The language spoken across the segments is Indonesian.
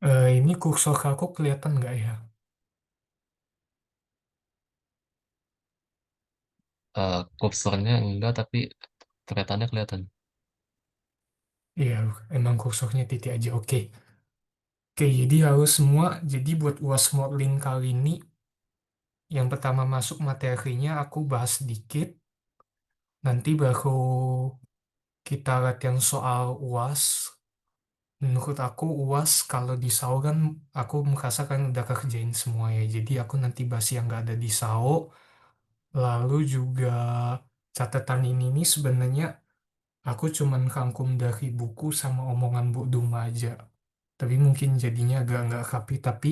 Ini kursor aku kelihatan nggak ya? Kursornya enggak, tapi kelihatannya kelihatan. Iya, emang kursornya titik aja. Oke. Oke, jadi harus semua. Jadi buat UAS modeling kali ini, yang pertama masuk materinya aku bahas sedikit. Nanti baru kita latihan soal UAS. Menurut aku UAS kalau di SAO kan aku merasa kan udah kerjain semua ya. Jadi aku nanti bahas yang nggak ada di SAO. Lalu juga catatan ini nih sebenarnya aku cuman rangkum dari buku sama omongan Bu Duma aja. Tapi mungkin jadinya agak nggak rapi, tapi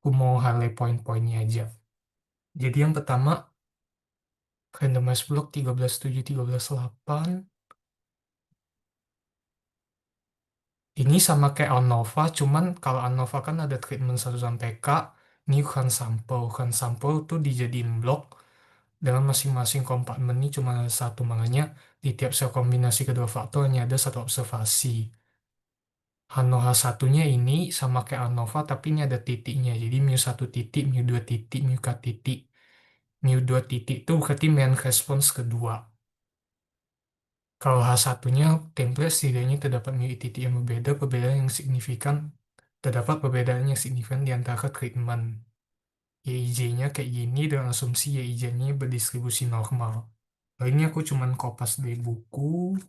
aku mau highlight poin-poinnya aja. Jadi yang pertama, randomized block 13.7, 13.8. Ini sama kayak ANOVA, cuman kalau ANOVA kan ada treatment 1 sampai K, ini bukan sampel. Bukan sampel tuh dijadiin blok, dengan masing-masing kompartemen ini cuma ada satu. Makanya di tiap sel kombinasi kedua faktor hanya ada satu observasi. ANOVA satunya ini sama kayak ANOVA, tapi ini ada titiknya. Jadi mu 1 titik, mu 2 titik, mu K titik. Mu 2 titik itu berarti main response kedua. Kalau h satunya template setidaknya terdapat mu titik yang berbeda, perbedaan yang signifikan, terdapat perbedaan yang signifikan di antara treatment. YIJ-nya kayak gini dengan asumsi YIJ-nya berdistribusi normal. Nah, ini aku cuman kopas dari buku.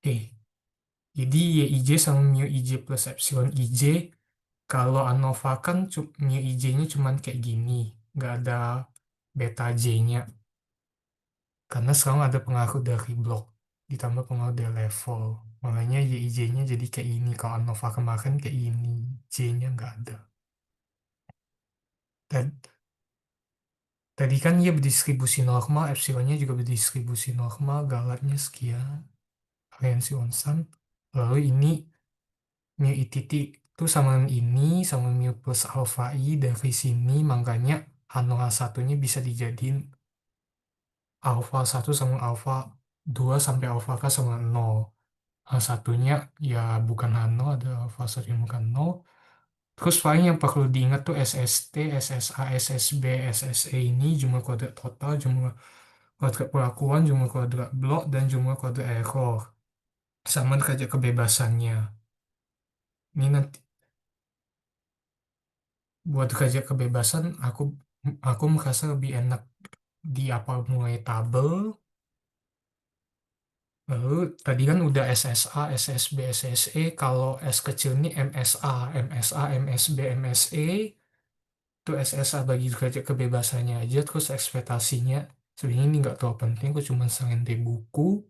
Oke, jadi YIJ sama mu IJ plus epsilon IJ, kalau ANOVA kan mu IJ-nya cuman kayak gini, nggak ada beta J-nya. Karena selalu ada pengaruh dari blok, ditambah pengaruh dari level. Makanya YIJ-nya jadi kayak ini. Kalau ANOVA kemarin kayak ini, J-nya nggak ada. Dan tadi kan dia berdistribusi normal, epsilonnya juga berdistribusi normal, galatnya sekian, aliansi Onsan. Lalu ini mu I titik itu sama dengan ini, sama mu plus alfa I dari sini, makanya Hano H1-nya bisa dijadiin alfa 1 sama alfa 2 sampai alfa K sama 0. H1-nya ya bukan Hano, ada alfa 1 yang bukan 0. Terus paling yang perlu diingat tuh SST, SSA, SSB, SSE ini jumlah kuadrat total, jumlah kuadrat perlakuan, jumlah kuadrat blok, dan jumlah kuadrat error. Sama derajat kebebasannya. Ini nanti buat derajat kebebasan, aku merasa lebih enak di apa mulai tabel. Lalu tadi kan udah SSA, SSB, SSE. Kalau S kecil ini MSA, MSA, MSB, MSE. Itu SSA bagi derajat kebebasannya aja. Terus ekspektasinya sebenarnya ini nggak terlalu penting. Aku cuma selain di buku.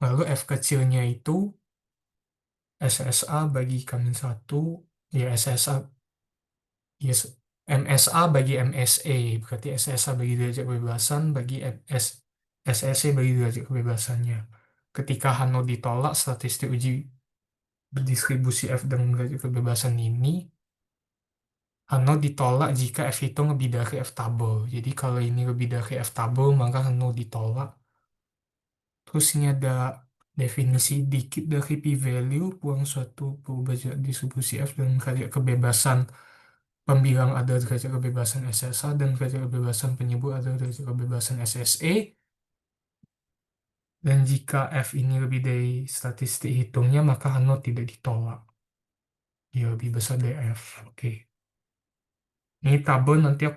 Lalu F kecilnya itu SSA bagi Kamin satu. Ya SSA, yes, MSA bagi MSE. Berarti SSA bagi derajat kebebasan bagi MS, SSE bagi derajat kebebasannya. Ketika Hano ditolak, statistik uji berdistribusi F dengan derajat kebebasan ini, Hano ditolak jika F itu lebih dari F tabel. Jadi kalau ini lebih dari F tabel, maka Hano ditolak. Terus ini ada definisi dikit dari p-value, buang suatu perubahan distribusi F dengan derajat kebebasan pembilang ada derajat kebebasan SSA dan derajat kebebasan penyebut ada derajat kebebasan SSE. Dan jika F ini lebih dari statistik hitungnya, maka Hano tidak ditolak. Ya, lebih besar dari F. Oke. Ini tabel nanti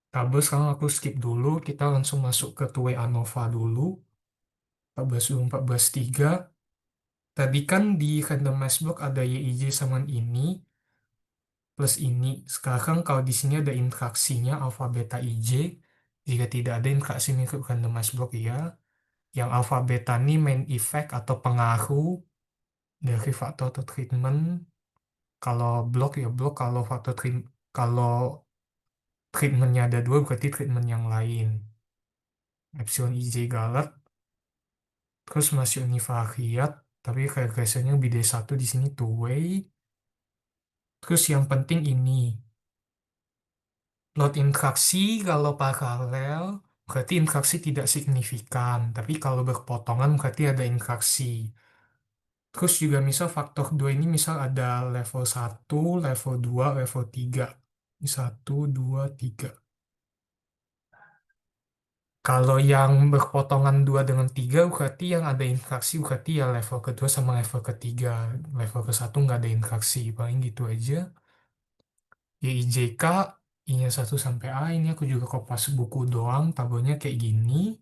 tabel sekarang aku skip dulu. Kita langsung masuk ke 2 ANOVA dulu. 14 14 3. Tadi kan di randomized block ada YIJ sama ini plus ini. Sekarang kalau di sini ada interaksinya alpha beta IJ. Jika tidak ada interaksi mengikut randomized block ya. Yang alpha beta ini main effect atau pengaruh dari faktor atau treatment. Kalau blok ya blok, kalau faktor kalau treatmentnya ada dua berarti treatment yang lain. Epsilon IJ galat, terus masih univariat, tapi regressionnya lebih dari satu di sini two way. Terus yang penting ini, load interaksi kalau paralel, berarti interaksi tidak signifikan. Tapi kalau berpotongan berarti ada interaksi. Terus juga misal faktor 2 ini misal ada level 1, level 2, level 3. Ini 1, 2, 3. Kalau yang berpotongan 2 dengan 3 berarti yang ada interaksi berarti ya level kedua sama level ketiga. Level ke satu nggak ada interaksi. Paling gitu aja. YIJK, I-nya 1 sampai A. Ini aku juga kopas buku doang. Tabelnya kayak gini.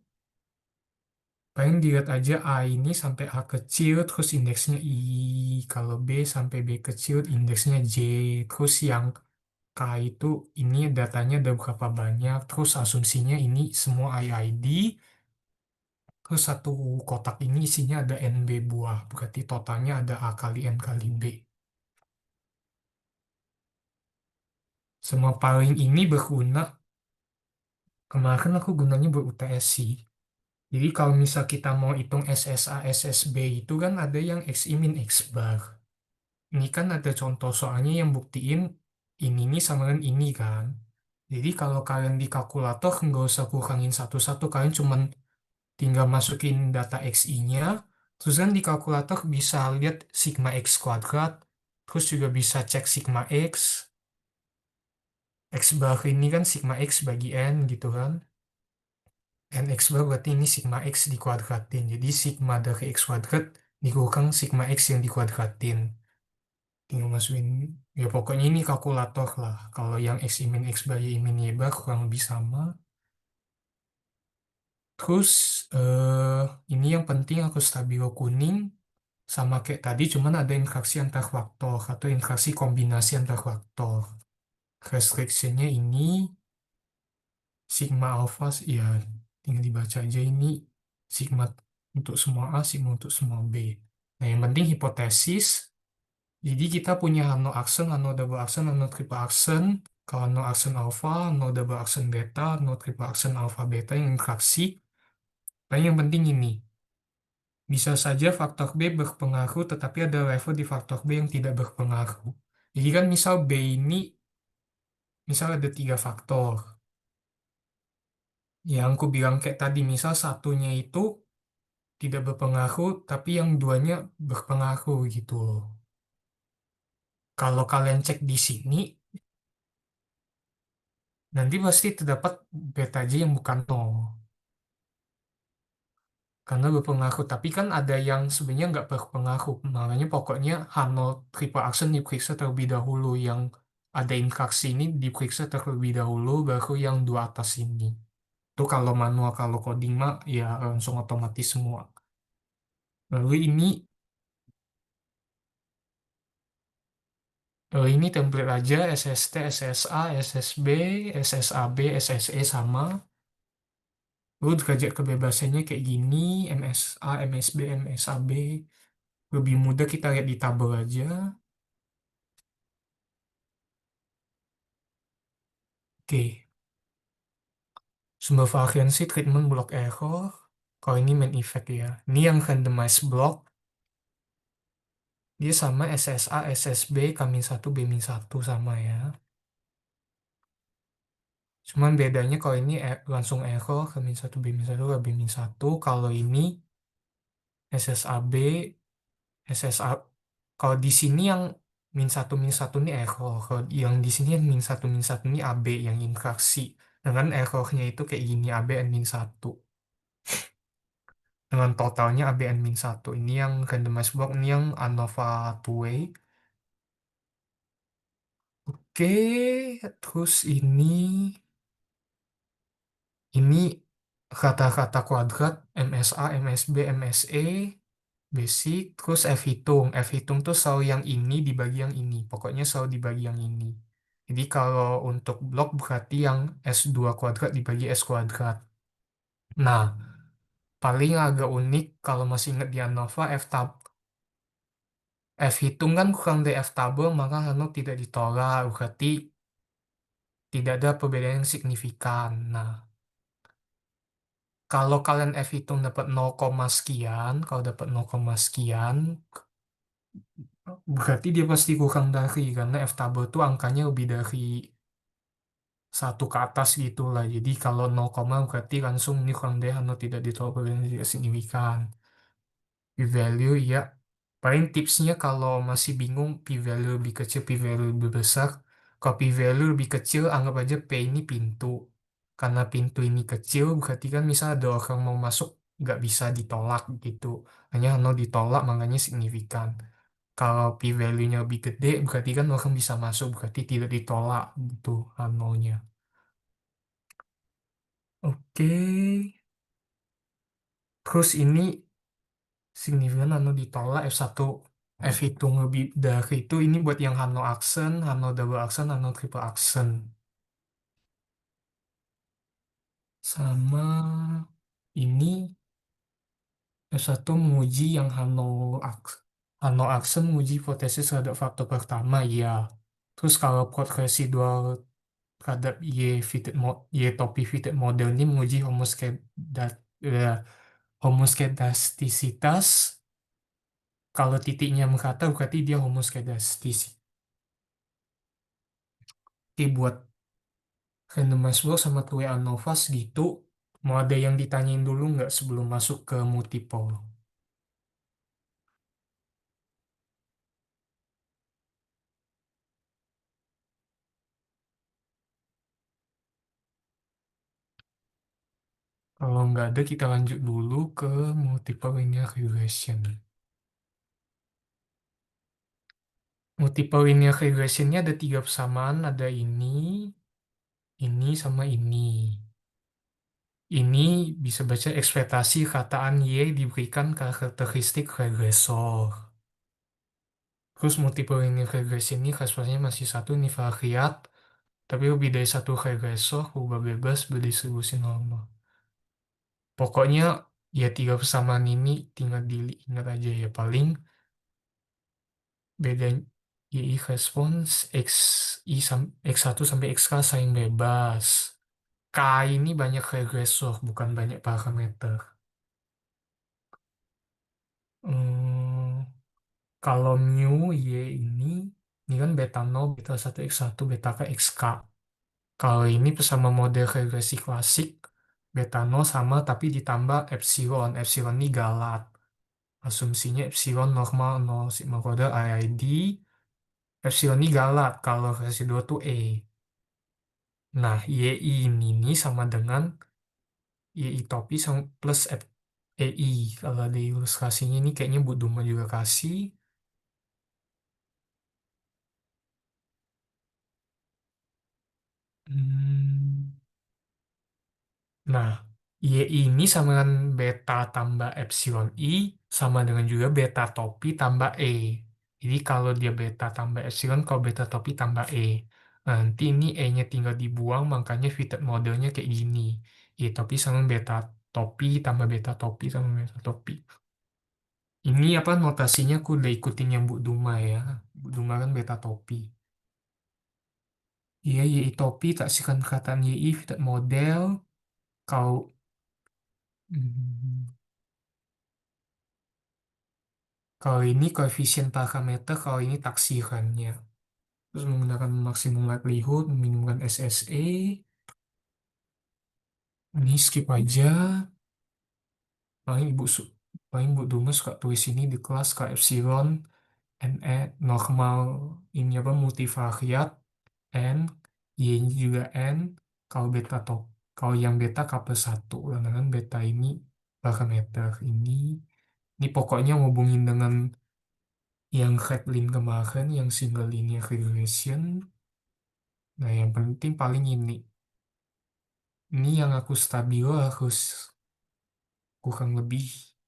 Paling dilihat aja A ini sampai A kecil, terus indeksnya I. Kalau B sampai B kecil, indeksnya J. Terus yang K itu ini datanya ada berapa banyak. Terus asumsinya ini semua IID. Terus satu kotak ini isinya ada NB buah. Berarti totalnya ada A kali N kali B. Semua paling ini berguna. Kemarin aku gunanya ber-UTS sih. Jadi kalau misal kita mau hitung SSA, SSB itu kan ada yang X I min X bar. Ini kan ada contoh soalnya yang buktiin ini nih sama dengan ini kan. Jadi kalau kalian di kalkulator nggak usah kurangin satu-satu, kalian cuman tinggal masukin data XI-nya, terus kan di kalkulator bisa lihat sigma X kuadrat, terus juga bisa cek sigma X, X bar ini kan sigma X bagi N gitu kan. N X bar berarti ini sigma X dikuadratin. Jadi sigma dari X kuadrat dikurang sigma X yang dikuadratin. Tinggal masukin, ya pokoknya ini kalkulator lah. Kalau yang X I min X bar Y I min Y bar kurang lebih sama. Terus ini yang penting aku stabilo kuning sama kayak tadi, cuman ada interaksi antar faktor atau interaksi kombinasi antar faktor. Restrictionnya ini sigma alpha, ya tinggal dibaca aja ini sigma untuk semua A, sigma untuk semua B. Nah yang penting hipotesis, jadi kita punya nano aksen, nano double aksen, nano triple aksen. Kalau nano aksen alpha, nano double aksen beta, nano triple aksen alpha beta yang interaksi. Nah yang penting ini, bisa saja faktor B berpengaruh, tetapi ada level di faktor B yang tidak berpengaruh. Jadi kan misal B ini, misal ada tiga faktor. Yang aku bilang kayak tadi, misal satunya itu tidak berpengaruh, tapi yang duanya berpengaruh gitu loh. Kalau kalian cek di sini, nanti pasti terdapat beta J yang bukan nol. Karena berpengaruh, tapi kan ada yang sebenarnya nggak berpengaruh. Makanya pokoknya H0 triple action diperiksa terlebih dahulu. Yang ada interaksi ini diperiksa terlebih dahulu, baru yang dua atas ini. Itu kalau manual, kalau coding mah ya langsung otomatis semua. Lalu ini template aja SST, SSA, SSB, SSAB, SSE sama. Lalu derajat kebebasannya kayak gini, MSA, MSB, MSAB. Lebih mudah kita lihat di tabel aja. Oke, sumber variansi treatment block error. Kalau ini main effect ya. Ini yang randomized block. Dia sama SSA, SSB, K-1, B-1 sama ya. Cuman bedanya kalau ini langsung error, K-1, B-1, B-1. Kalau ini SSAB, SSA. Kalau di sini yang min satu ini error. Kalau yang di sini yang min satu ini AB yang interaksi. Dengan errornya itu kayak gini, AB N min 1. Dengan totalnya ABN-1. Ini yang randomized block, ini yang ANOVA two-way. Oke, terus ini kata-kata kuadrat MSA, MSB, MSE, basic, terus F hitung. F hitung tuh selalu yang ini dibagi yang ini. Pokoknya selalu dibagi yang ini. Jadi kalau untuk blok berarti yang S2 kuadrat dibagi S kuadrat. Nah, paling agak unik kalau masih ingat di ANOVA, F hitung kan kurang dari F tabel, maka anu tidak ditolak, berarti tidak ada perbedaan yang signifikan. Nah, kalau kalian F hitung dapat 0, sekian, kalau dapat 0, sekian, berarti dia pasti kurang dari, karena F tabel itu angkanya lebih dari satu ke atas gitu lah. Jadi kalau 0, berarti langsung ini kurang dari anu tidak ditoleransi tidak signifikan. P-value ya. Paling tipsnya kalau masih bingung P-value lebih kecil, P-value lebih besar. Kalau P-value lebih kecil, anggap aja P ini pintu. Karena pintu ini kecil, berarti kan misal ada orang mau masuk, nggak bisa ditolak gitu. Hanya nol ditolak, makanya signifikan. Kalau P-value-nya lebih gede, berarti kan orang bisa masuk, berarti tidak ditolak gitu nolnya. Oke, terus ini signifikan anu ditolak F1 F hitung lebih dari itu ini buat yang Hano aksen, Hano double aksen, Hano triple aksen sama ini F1 menguji yang Hano aksen menguji hipotesis terhadap faktor pertama ya, terus kalau plot residual terhadap Y topi fitted model ini menguji homoskedastisitas. Kalau titiknya merata berarti dia homoskedastis. Oke, buat randomized walk sama 2 ANOVAs gitu, mau ada yang ditanyain dulu nggak sebelum masuk ke multiple? Kalau nggak ada, kita lanjut dulu ke multiple linear regression. Multiple linear regressionnya ada 3 persamaan, ada ini, sama ini. Ini bisa baca ekspektasi kataan Y diberikan karakteristik regresor. Terus multiple linear regression ini kasusnya masih satu univariat, tapi lebih dari satu regresor, ubah bebas berdistribusi normal. Pokoknya ya tiga persamaan ini tinggal diingat aja ya. Paling beda YI respons X1 sampai XK saing bebas. K ini banyak regresor, bukan banyak parameter. Hmm, kalau mu Y ini kan beta 0, beta 1 X1, beta K XK. Kalau ini bersama model regresi klasik, beta 0 sama tapi ditambah epsilon. Epsilon ini galat. Asumsinya epsilon normal 0 sigma kode IID. Epsilon ini galat kalau residu tuh E. Nah, YI ini sama dengan YI topi sama plus EI. Kalau di ilustrasinya ini kayaknya Bu Duma juga kasih. Hmm. Nah, Y ini sama dengan beta tambah epsilon I, sama dengan juga beta topi tambah E. Jadi kalau dia beta tambah epsilon, kalau beta topi tambah E. Nanti ini E-nya tinggal dibuang, makanya fitted modelnya kayak gini. Y topi sama beta topi tambah beta topi sama beta topi. Ini apa notasinya aku udah ikutin yang Bu Duma ya. Bu Duma kan beta topi. Iya, Y topi tak sikan perkataan Y fitted model. Kau hmm, Kalau ini koefisien parameter, kalau ini taksirannya. Terus menggunakan maksimum likelihood, meminimumkan SSE. Ini skip aja. Paling ibu su- paling ibu Duma suka tulis ini di kelas K epsilon, NE normal, ini apa multivariat, N, Y-nya juga N, kalau beta top. Kalau yang beta K plus 1, sedangkan beta ini parameter ini pokoknya ngubungin dengan yang Redlin kemarin, yang single linear regression. Nah, yang penting paling ini. Ini yang aku stabil harus kurang lebih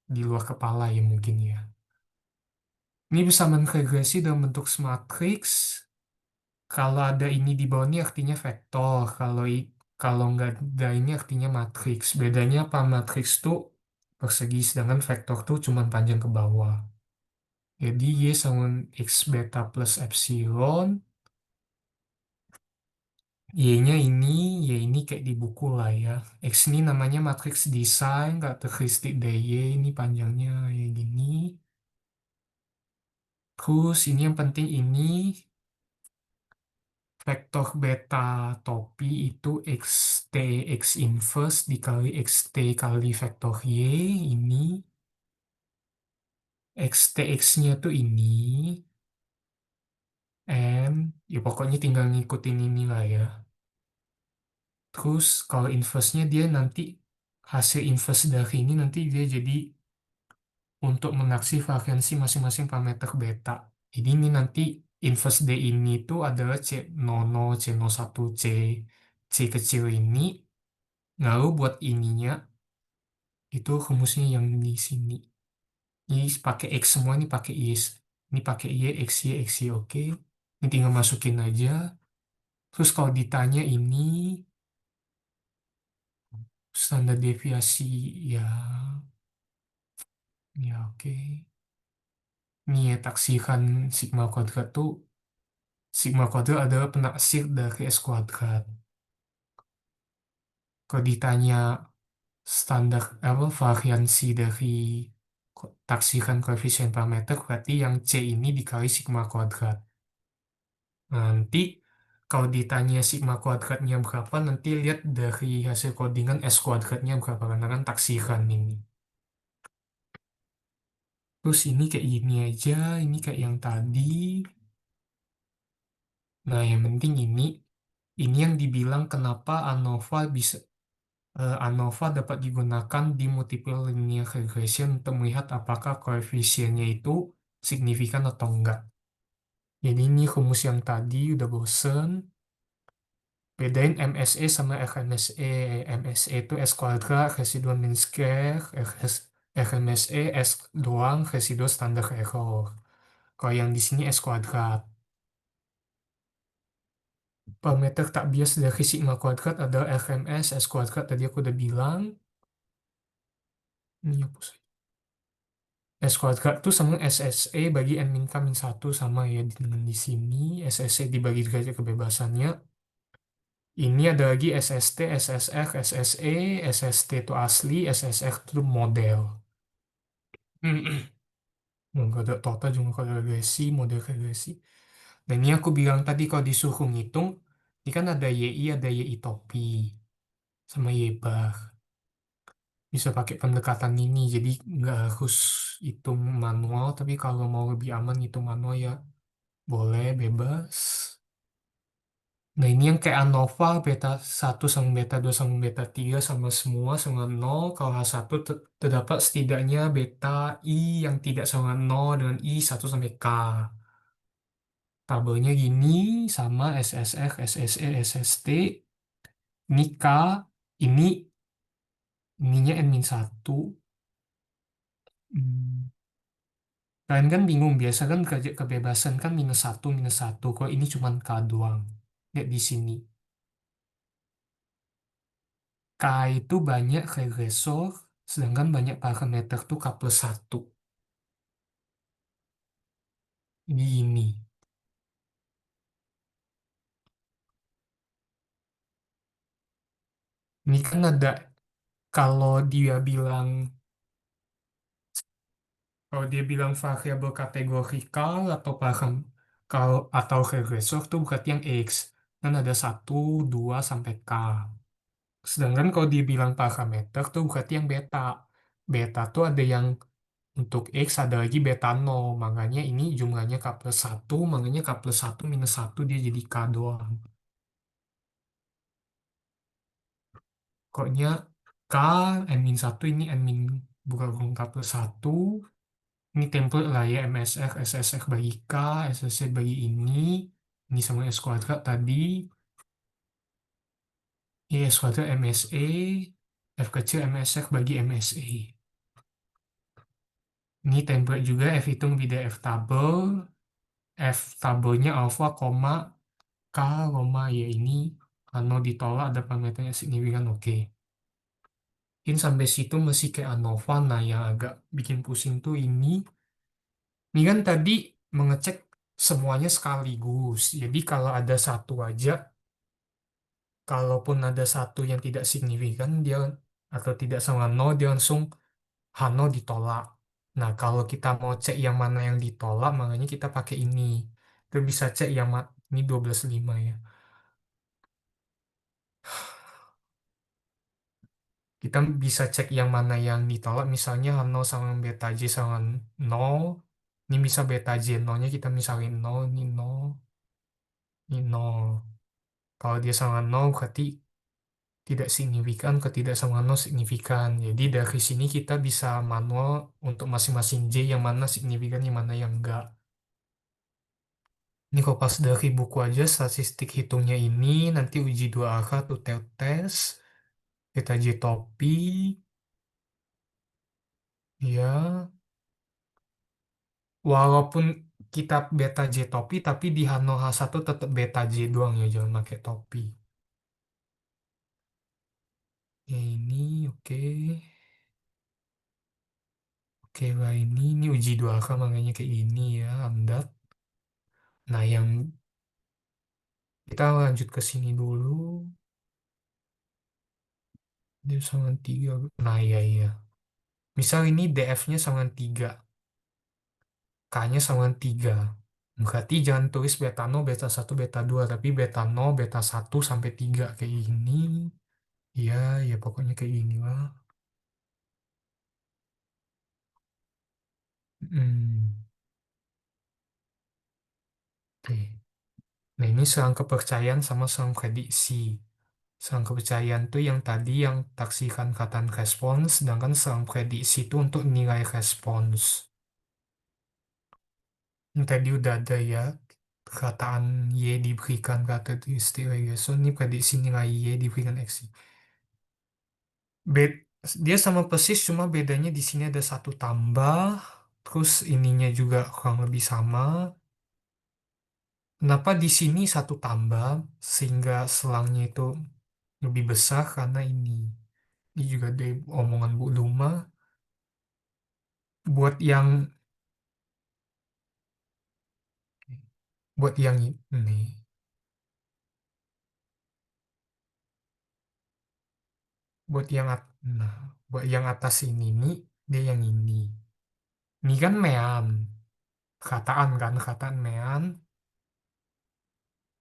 di luar kepala ya mungkin ya. Ini bersamaan regresi dalam bentuk matrix. Kalau ada ini di bawah ini artinya vektor. Kalau nggak ada ini artinya matrix. Bedanya apa? Matrix tuh persegi, sedangkan vektor tuh cuma panjang ke bawah. Jadi Y sama X beta plus epsilon. Y ini kayak di buku lah ya. X ini namanya matriks desain, karakteristik dari Y ini panjangnya ya gini. Terus ini yang penting ini vektor beta topi itu xt x inverse dikali xt kali vektor y ini, xt x-nya tuh ini, n, ya pokoknya tinggal ngikutin ini lah ya. Terus kalau inverse-nya dia nanti, hasil inverse dari ini nanti dia jadi untuk menaksi variansi masing-masing parameter beta. Jadi ini nanti inverse D ini tuh adalah C00, C01, C kecil ini. Lalu buat ininya, itu rumusnya yang di sini. Ini pakai X semua, ini pakai Y. Ini pakai Y, X, Y, oke. Ini tinggal masukin aja. Terus kalau ditanya ini, standar deviasi, ya, ya oke. Ini ya, taksiran sigma kuadrat tuh, sigma kuadrat adalah penaksir dari S kuadrat. Kalau ditanya standar apa variansi dari taksiran koefisien parameter, berarti yang C ini dikali sigma kuadrat. Nanti kalau ditanya sigma kuadratnya berapa, nanti lihat dari hasil codingan S kuadratnya berapa, karena kan taksiran ini. Terus ini kayak gini aja, ini kayak yang tadi. Nah, yang penting ini yang dibilang kenapa ANOVA bisa ANOVA dapat digunakan di multiple linear regression untuk melihat apakah koefisiennya itu signifikan atau enggak. Jadi ini rumus yang tadi udah bosen. Bedain MSE sama RMSE. MSE itu S kuadrat residual mean square, RMSE S doang residual standar error. Kalau yang di sini S kuadrat. Parameter tak bias dari sigma kuadrat adalah RMS, S kuadrat tadi aku udah bilang. Ini hapus. S kuadrat itu sama SSE bagi N min K min 1 sama ya dengan di sini. SSE dibagi derajat kebebasannya. Ini ada lagi SST, SSR, SSE. SST itu asli, SSR itu model. Nggak ada total juga kalau regresi, model regresi. Dan ini aku bilang tadi kalau disuruh ngitung, ini kan ada YI, ada YI topi, sama Y bar. Bisa pakai pendekatan ini, jadi nggak harus hitung manual, tapi kalau mau lebih aman hitung manual ya boleh, bebas. Nah, ini yang kayak ANOVA, beta 1 sama beta 2 sama beta 3 sama semua sama nol. Kalau H1 terdapat setidaknya beta I yang tidak sama nol dengan I 1 sampai K. Tabelnya gini, sama SSR, SSE, SST. Ini K, ini ininya N-1. Hmm. Kalian kan bingung, biasa kan derajat kebebasan kan -1, -1. Kok ini cuma K doang. Lihat di sini. K itu banyak regresor, sedangkan banyak parameter tuh K+1. Ini. Ini kan ada, kalau dia bilang, kalau dia bilang variabel kategorikal atau kalau atau regresor tuh berarti yang X. Kan ada 1, 2 sampai K. Sedangkan kalau dibilang parameter tuh berarti yang beta. Beta tuh ada yang untuk X ada lagi beta 0. Makanya ini jumlahnya K+1. Makanya K+1 - 1 dia jadi K doang. Pokoknya K, N-1 ini N- bukan K+1. Ini template lah ya, MSR, SSR bagi K, SSC bagi ini. Ini sama S kuadrat tadi. Ini S kuadrat MSE. F kecil MSR bagi MSE. Ini template juga F hitung lebih dari F tabel. F tabelnya alpha, koma, K, koma, ya ini. Kalau ditolak ada parameternya signifikan, oke. Mungkin sampai situ masih kayak ANOVA. Nah, yang agak bikin pusing tuh ini kan tadi mengecek semuanya sekaligus. Jadi kalau ada satu aja, kalaupun ada satu yang tidak signifikan, dia atau tidak sama nol, dia langsung H0 ditolak. Nah, kalau kita mau cek yang mana yang ditolak, makanya kita pakai ini. Itu bisa cek yang ini 12,5 ya. Kita bisa cek yang mana yang ditolak, misalnya nol sama beta J sama nol. Ini bisa beta J nolnya kita misalin nol, ini nol, ini nol. Kalau dia sama nol berarti tidak signifikan, ketidak sama nol signifikan. Jadi dari sini kita bisa manual untuk masing-masing J yang mana signifikan, yang mana yang enggak. Ini kalau pas dari buku aja statistik hitungnya ini nanti uji dua arah tuh tes, beta J topi, ya. Walaupun kita beta J topi, tapi di Hano H1 tetap beta J doang ya, jangan pakai topi. Ya ini oke. Oke lah ini uji dua arah makanya kayak gini ya, Amdat. Nah yang kita lanjut ke sini dulu. Dia sama 3. Nah iya iya. Misal ini DF-nya sama 3, K-nya sama 3. Berarti jangan tulis beta 0, beta 1, beta 2, tapi beta 0, beta 1 sampai 3 kayak gini. Iya, ya pokoknya kayak gini lah. Hmm, oke. Nah, ini selang kepercayaan sama selang prediksi. Selang kepercayaan tuh yang tadi yang taksikan kataan respons, sedangkan selang prediksi itu untuk nilai respons. Yang tadi udah ada ya, kataan Y diberikan karakteristik regression, ini prediksi nilai Y diberikan X. Bed, dia sama persis, cuma bedanya di sini ada satu tambah, terus ininya juga kurang lebih sama. Kenapa di sini satu tambah, sehingga selangnya itu lebih besar karena ini. Ini juga dari omongan Bu Luma. Buat yang buat yang ini, buat yang nah, buat yang atas ini nih, dia yang ini. Ini kan mean, kataan mean.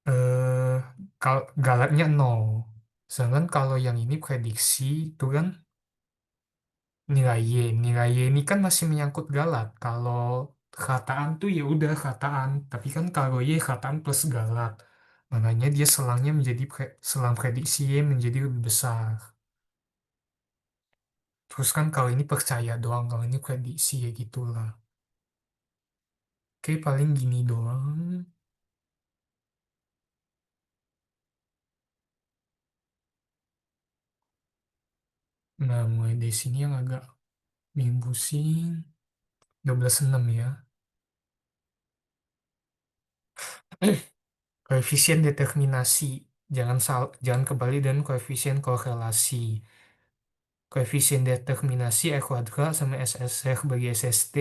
Eh, kalau galatnya nol. Sedangkan kalau yang ini prediksi itu kan nilai Y. Nilai Y ini kan masih menyangkut galat. Kalau kataan tuh ya udah kataan. Tapi kan kalau Y kataan plus galat. Makanya dia selangnya menjadi selang prediksi Y menjadi lebih besar. Terus kan kalau ini percaya doang, kalau ini prediksi ya gitulah. Oke, paling gini doang. Nah, mulai dari sini yang agak bikin pusing. 12,6 ya. Koefisien determinasi. Jangan kebalik dengan koefisien korelasi. Koefisien determinasi E kuadrat sama SSR bagi SST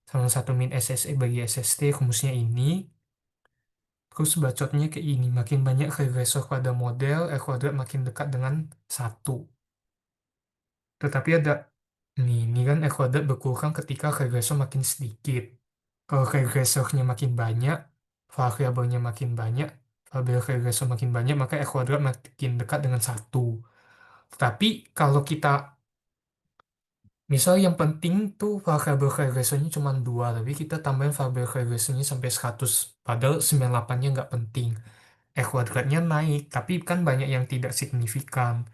sama satu min SSE bagi SST rumusnya ini. Terus bacotnya kayak ini. Makin banyak regresor pada model, E kuadrat makin dekat dengan satu. Tetapi ada ini kan E kuadrat berkurang ketika regresor makin sedikit. Kalau regresornya makin banyak, variabelnya makin banyak, variabel regresor makin banyak, maka E kuadrat makin dekat dengan satu. Tapi kalau kita, misal yang penting tuh variabel regresornya cuma 2, tapi kita tambahin variabel regresornya sampai 100, padahal 98-nya nggak penting. E kuadratnya naik, tapi kan banyak yang tidak signifikan.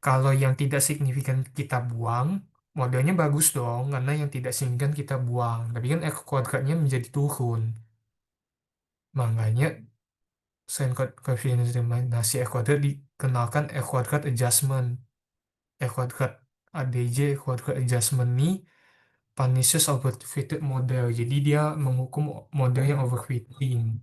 Kalau yang tidak signifikan kita buang, modelnya bagus dong, karena yang tidak signifikan kita buang. Tapi kan E kuadratnya menjadi turun. Makanya sin koefisien determinasi E kuadrat dikenalkan E kuadrat adjustment. E kuadrat ADJ, E kuadrat adjustment ini punishes overfitted model. Jadi dia menghukum model yang overfitting.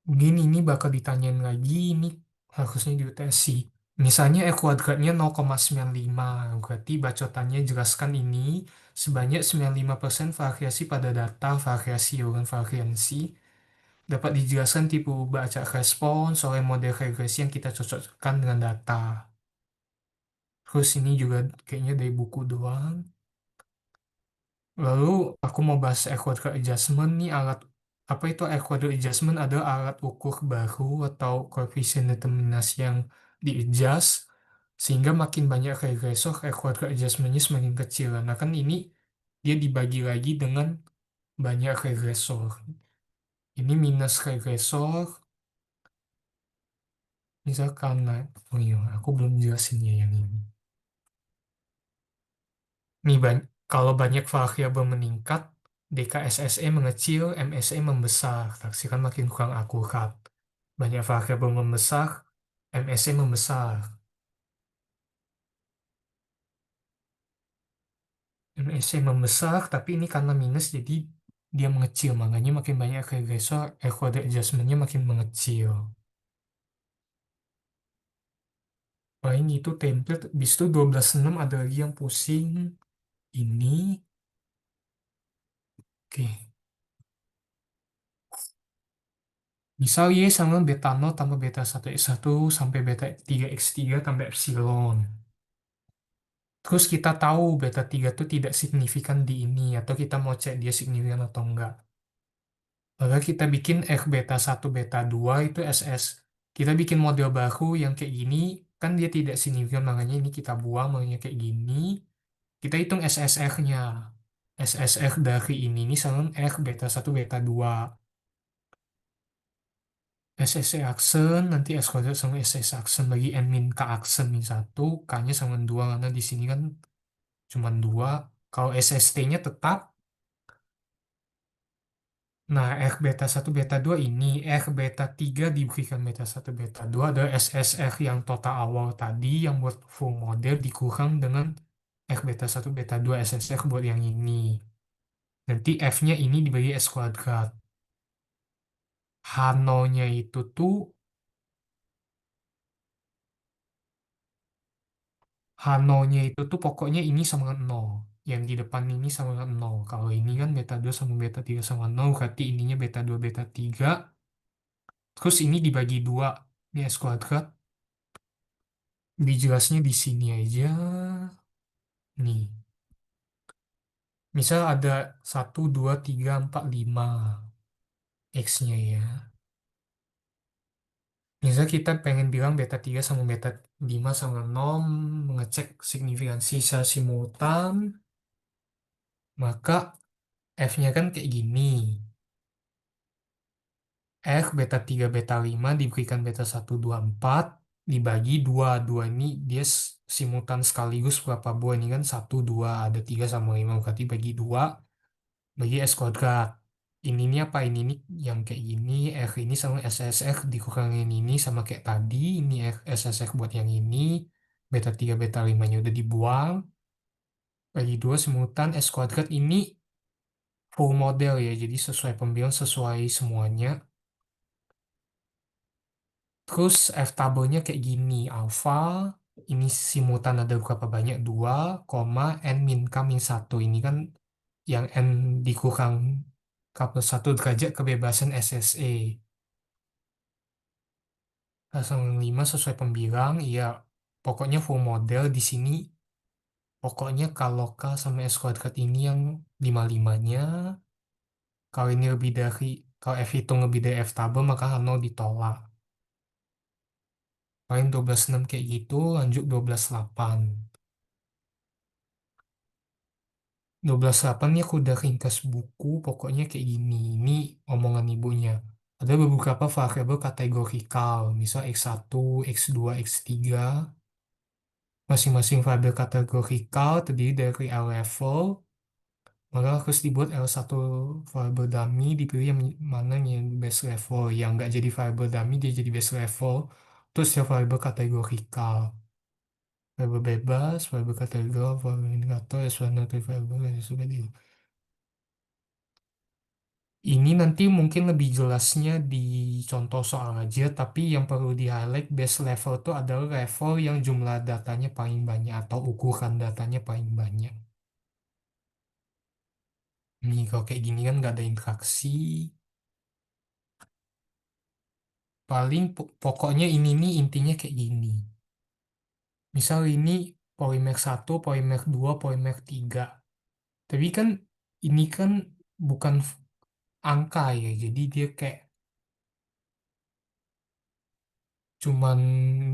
Begini, ini bakal ditanyain lagi, ini harusnya di UTS. Misalnya E kuadratnya 0,95, berarti bacotannya jelaskan ini sebanyak 95% variasi pada data, variasi iuran variansi, dapat dijelaskan tipe baca respons oleh model regresi yang kita cocokkan dengan data. Terus ini juga kayaknya dari buku doang. Lalu aku mau bahas E quadrat adjustment nih, alat apa itu air quality adjustment adalah alat ukur baru atau koefisien determinasi yang di-adjust sehingga makin banyak regresor air quality adjustmentnya semakin kecil. Nah kan ini dia dibagi lagi dengan banyak regresor. Ini minus regresor, misalkan, nah, oh iya, aku belum jelasin ya yang ini. Nih, kalau banyak variabel meningkat, DKSSE mengecil, MSE membesar. Taksiran makin kurang akurat. Banyak variabel membesar, MSE membesar. MSE membesar, tapi ini karena minus, jadi dia mengecil. Makanya makin banyak regresor, error adjustment-nya makin mengecil. Paling itu template. Bis itu 12.6 ada lagi yang pusing. Ini, oke. Misal Y sama beta 0 tambah beta 1x1 sampai beta 3x3 tambah epsilon. Terus kita tahu beta 3 itu tidak signifikan di ini, atau kita mau cek dia signifikan atau enggak. Maka kita bikin X beta 1 beta 2 itu SS. Kita bikin model baru yang kayak gini, kan dia tidak signifikan, makanya ini kita buang, makanya kayak gini. Kita hitung SSR-nya. SSR dari ini sama X beta 1 beta 2. SSC aksen, nanti S kuadrat sama SS aksen bagi N min K aksen min 1, K-nya sama 2, karena di sini kan cuma 2. Kalau SST-nya tetap, nah R beta 1 beta 2 ini, R beta 3 diberikan beta 1 beta 2 adalah SSR yang total awal tadi, yang buat full model dikurang dengan R beta 1 beta 2 SSR buat yang ini. Nanti F-nya ini dibagi S kuadrat. Hano-nya itu tuh Hano-nya itu tuh pokoknya ini sama dengan 0. Yang di depan ini sama dengan 0. Kalau ini kan beta 2 sama beta 3 sama 0, berarti ininya beta 2 beta 3. Terus ini dibagi 2. Ini S kuadrat. Dijelasnya di sini aja. Nih. Misal ada 1, 2, 3, 4, 5 X-nya ya. Misal kita pengen bilang beta 3 sama beta 5 sama 0, mengecek signifikansi secara simultan, maka F-nya kan kayak gini. X beta 3 beta 5 diberikan beta 1, 2, 4 dibagi 2. 2 ini dia simultan sekaligus berapa buah ini kan 1, 2 ada 3 sama 5 berarti bagi 2 bagi S kuadrat. Ini apa? Ini yang kayak gini. X ini sama SSX dikurangin ini sama kayak tadi. Ini SSX buat yang ini. Beta 3 beta 5-nya udah dibuang. Bagi 2 simultan S kuadrat ini full model ya. Jadi sesuai pembilang sesuai semuanya. Terus F tabelnya kayak gini, alfa, ini simultan ada berapa banyak? 2, koma, N min K min 1. Ini kan yang N dikurang K plus 1 derajat kebebasan SSE. Sama 5 sesuai pembilang, iya. Pokoknya full model di sini. Pokoknya kalau K sama S kuadrat ini yang 55-nya, kalau ini lebih dari, kalau F hitung lebih dari F tabel, maka nol ditolak. Paling 12,6 kayak gitu, lanjut 12,8. 12,8 ini aku udah ringkas buku, pokoknya kayak gini. Ini omongan ibunya. Ada beberapa variabel kategorikal, misal X1, X2, X3. Masing-masing variabel kategorikal terdiri dari L level, maka harus dibuat L1 variabel dummy, dipilih yang mana yang base level. Yang nggak jadi variabel dummy, dia jadi base level. Terus ya variabel kategorikal. Variabel bebas, variabel kategori, variabel indikator, explanatory variable, dan sebagainya. Ini nanti mungkin lebih jelasnya di contoh soal aja, tapi yang perlu di-highlight base level itu adalah level yang jumlah datanya paling banyak atau ukuran datanya paling banyak. Nih, kalau kayak gini kan nggak ada interaksi. Paling pokoknya ini nih intinya kayak gini. Misal ini Polymer 1, Polymer 2, Polymer 3. Tapi kan ini kan bukan angka ya. Jadi dia kayak cuman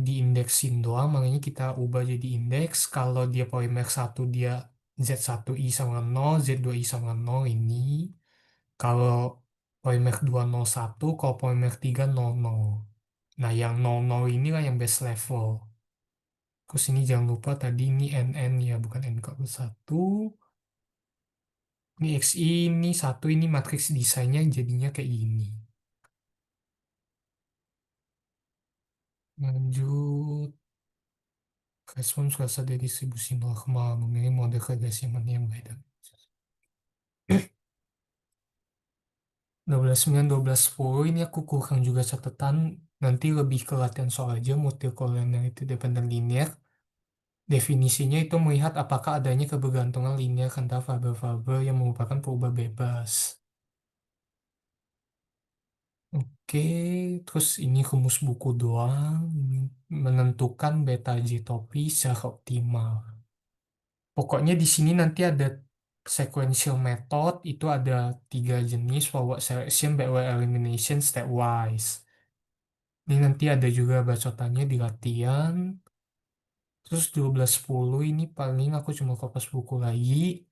diindeksin doang, makanya kita ubah jadi indeks. Kalau dia polymer satu dia Z1I sama nol, Z2I sama nol ini. Kalau polymer 201, kalau polymer 300. Nah, yang 00 inilah yang base level. Terus ini jangan lupa tadi ini NN ya, bukan N-1. Ini XI, ini satu, ini matriks desainnya jadinya kayak gini. Lanjut, respon suasana dari distribusi normal, memilih model kebiasaan mana yang beda. 12.9, 12.10 ini aku kurang juga catatan. Nanti lebih ke latihan soal aja, multicollinearity dependent linear. Definisinya itu melihat apakah adanya kebergantungan linear antara fabel-fabel yang merupakan perubahan bebas. Oke, terus ini rumus buku doang. Ini menentukan beta J topi secara optimal. Pokoknya di sini nanti ada sequential method, itu ada 3 jenis, forward selection, backward elimination, stepwise. Ini nanti ada juga bacotannya di latihan. Terus 12.10 ini paling aku cuma kopas buku lagi.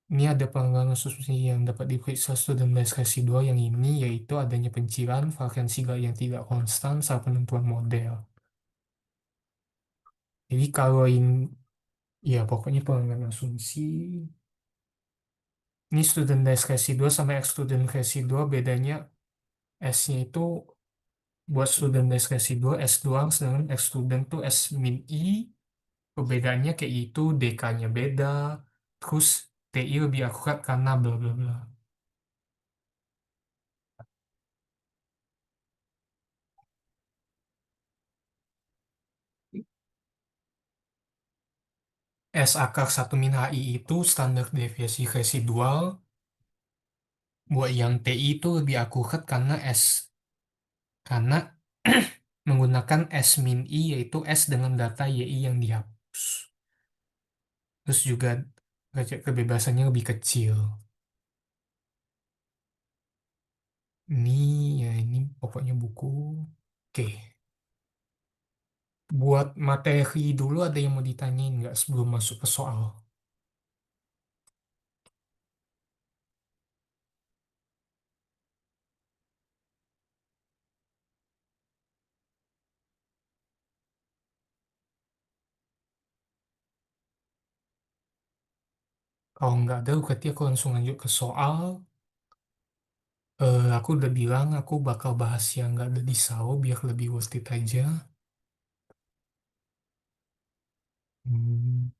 Ini ada pengembangan substansi yang dapat diperiksa student base residual yang ini, yaitu adanya pencilan, variansi gaya yang tidak konstan, saat penentuan model. Jadi kalau ini, ya pokoknya pengembangan asumsi. Ini student base residual sama ex student residual bedanya S-nya itu buat student base residual S doang, sedangkan ex student tuh S min I. Perbedaannya kayak itu, DK-nya beda, terus TI lebih akurat karena bla bla bla. S akar 1 min HI itu standar deviasi residual. Buat yang TI itu lebih akurat karena karena menggunakan S min I, yaitu S dengan data YI yang dihapus. Terus juga derajat kebebasannya lebih kecil. Ini ya ini pokoknya buku. Oke, buat materi dulu ada yang mau ditanyain nggak sebelum masuk ke soal? Kalau nggak ada, berarti aku langsung lanjut ke soal. Aku udah bilang aku bakal bahas yang nggak ada di SAO biar lebih worth it aja. Hmm,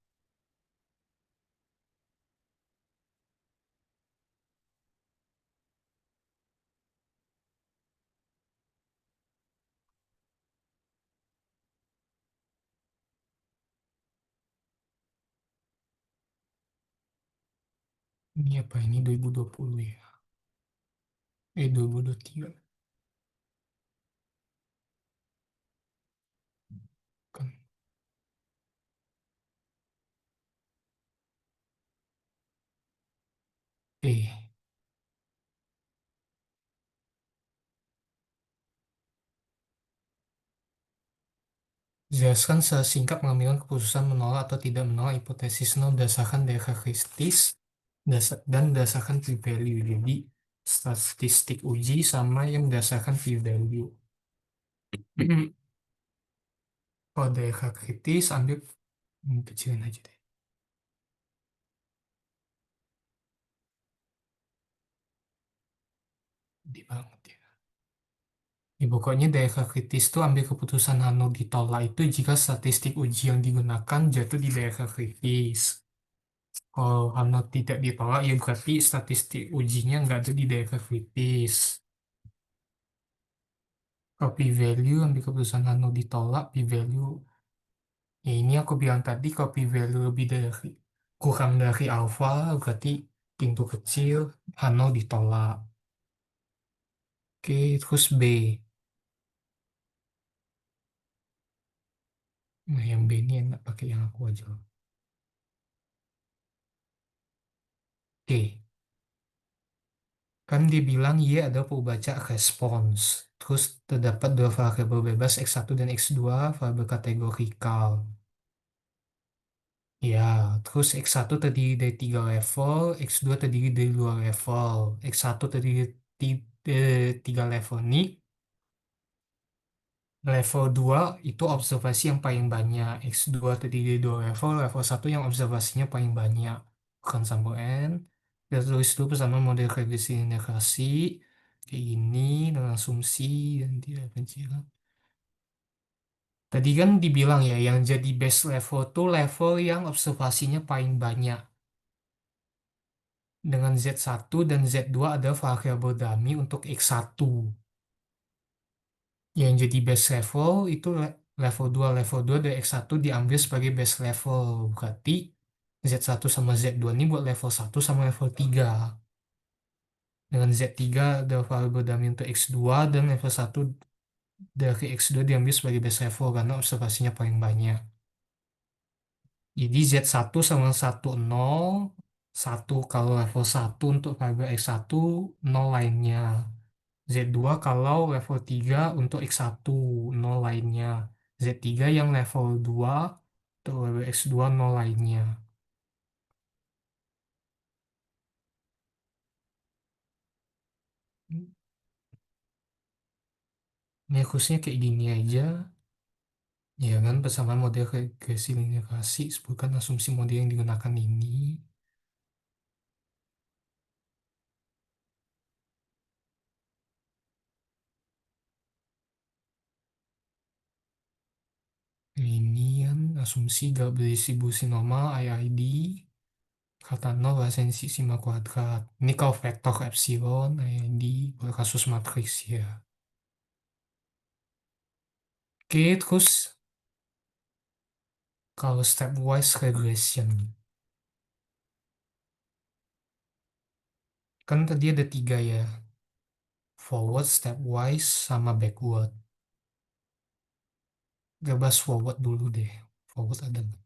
ini apa ini 2020 ya? 2023 kan. Jelaskan secara singkat mengambil keputusan menolak atau tidak menolak hipotesis nol berdasarkan data kritis dan berdasarkan p-value. Jadi statistik uji sama yang berdasarkan p-value. Kalau data kritis ambil kecilin aja deh. Gede banget ya. Ya, pokoknya data kritis tuh ambil keputusan Hano ditolak itu jika statistik uji yang digunakan jatuh di data kritis. Kalau Hano tidak ditolak ya berarti statistik ujinya nggak ada di data kritis. Kalau p-value ambil keputusan Hano ditolak, p-value ya ini aku bilang tadi kalau p-value lebih dari kurang dari alfa berarti pintu kecil Hano ditolak. Oke, terus B. Nah, yang B ini enak pakai yang aku aja. Oke, Kan dibilang Y ada pembaca respons. Terus terdapat dua variabel bebas X1 dan X2, variabel kategorikal. Ya, terus X1 terdiri dari tiga level, X2 terdiri dari dua level, X1 terdiri tiga level ini, level 2 itu observasi yang paling banyak, X2 terdiri dari dua level, level satu yang observasinya paling banyak, bukan sampel N. Kita tulis dulu bersama model regresi integrasi, kayak gini, dengan asumsi, dan tidak kecilan. Tadi kan dibilang ya, yang jadi base level tuh level yang observasinya paling banyak. Dengan Z1 dan Z2 ada variabel dummy untuk X1. Yang jadi base level itu level 2. Level 2 dari X1 diambil sebagai base level. Berarti Z1 sama Z2 ini buat level 1 sama level 3. Dengan Z3 ada variabel dummy untuk X2 dan level 1 dari X2 diambil sebagai base level karena observasinya paling banyak. Jadi Z1 sama 1, 0. 1 kalau level 1 untuk variabel X1, 0 lainnya. Z2 kalau level 3 untuk X1, 0 lainnya. Z3 yang level 2 untuk level X2, 0 lainnya. Ini khususnya kayak gini aja. Ya kan, persamaan model regresi linearasi, sebutkan asumsi model yang digunakan ini. Ini kan asumsi gak berdistribusi normal IID. Kata nol esensi sigma kuadrat. Ini kalau vektor epsilon, IID, berkasus matriks ya. Oke, terus kalau stepwise regression. Kan tadi ada tiga ya. Forward, stepwise, sama backward. Gak bahas forward dulu deh. Forward ada nggak?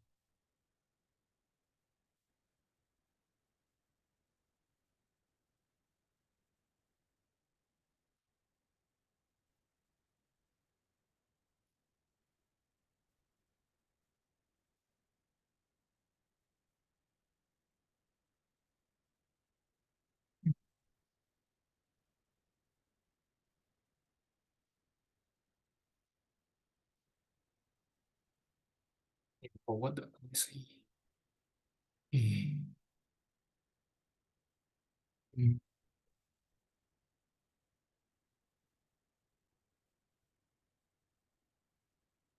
Forward ada nggak sih? Eh, hmm,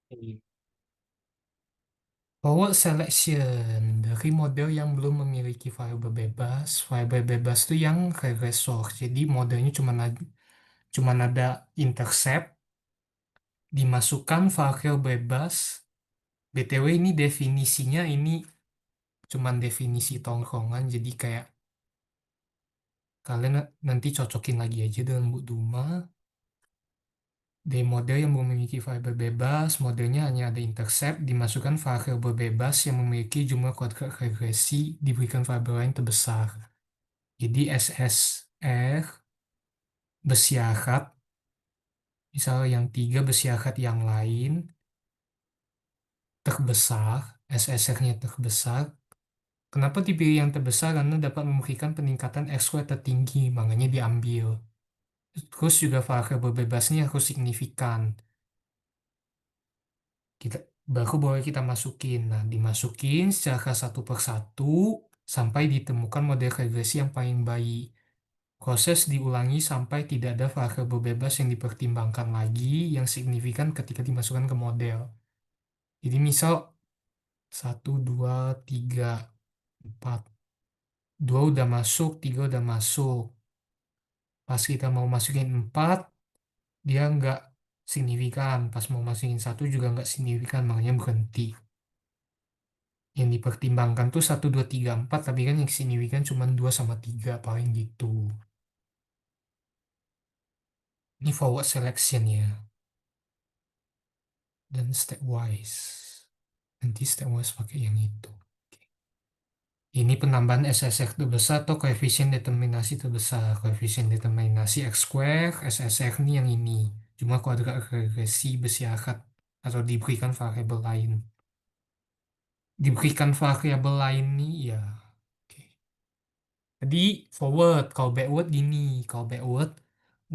eh. Forward selection dari model yang belum memiliki variabel bebas. Variabel bebas itu yang regresor. Jadi modelnya cuma ada intercept, dimasukkan variabel bebas. BTW ini definisinya ini cuman definisi tongkrongan. Jadi kayak kalian nanti cocokin lagi aja dengan Bu Duma. Dari model yang memiliki variabel bebas, modelnya hanya ada intercept, dimasukkan variabel bebas yang memiliki jumlah kuadrat regresi, diberikan variabel lain terbesar. Jadi SSR bersyarat, misal yang tiga bersyarat yang lain terbesar, SSR-nya terbesar. Kenapa dipilih yang terbesar? Karena dapat memberikan peningkatan R-square tertinggi, makanya diambil. Terus juga variabel bebasnya harus signifikan. Kita baru boleh kita masukin. Nah, dimasukin secara satu per satu sampai ditemukan model regresi yang paling baik. Proses diulangi sampai tidak ada variabel bebas yang dipertimbangkan lagi yang signifikan ketika dimasukkan ke model. Jadi misal satu, 2, 3, 4. 2 udah masuk, 3 udah masuk. Pas kita mau masukin 4, dia nggak signifikan. Pas mau masukin satu juga nggak signifikan, makanya berhenti. Yang dipertimbangkan tuh satu 2 3 4, tapi kan yang signifikan cuma 2 sama 3 paling gitu. Ini forward selection ya. Dan stepwise. Nanti stepwise pakai yang itu. Oke. Ini penambahan SSR terbesar atau koefisien determinasi terbesar. Koefisien determinasi X square, SSR ini yang ini. Cuma kuadrat regresi bersyarat atau diberikan variabel lain. Diberikan variabel lain nih ya. Oke. Jadi forward, kalau backward gini. Kalau backward,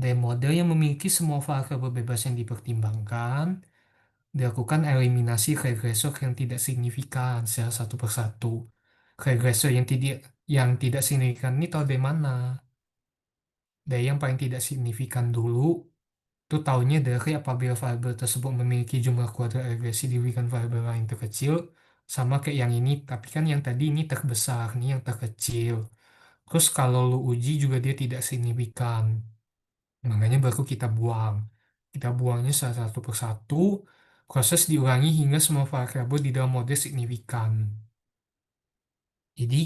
dari model yang memiliki semua variabel bebas yang dipertimbangkan, dilakukan eliminasi regresor yang tidak signifikan secara satu persatu. Regresor yang tidak signifikan ini tahu dari mana? Dari yang paling tidak signifikan dulu, itu taunya dari apabila variabel tersebut memiliki jumlah kuadrat regresi diberikan variabel lain terkecil, sama kayak yang ini, tapi kan yang tadi ini terbesar, ini yang terkecil. Terus kalau lu uji juga dia tidak signifikan. Makanya baru kita buang. Kita buangnya satu persatu, proses diulangi hingga semua variabel di dalam model signifikan. Jadi,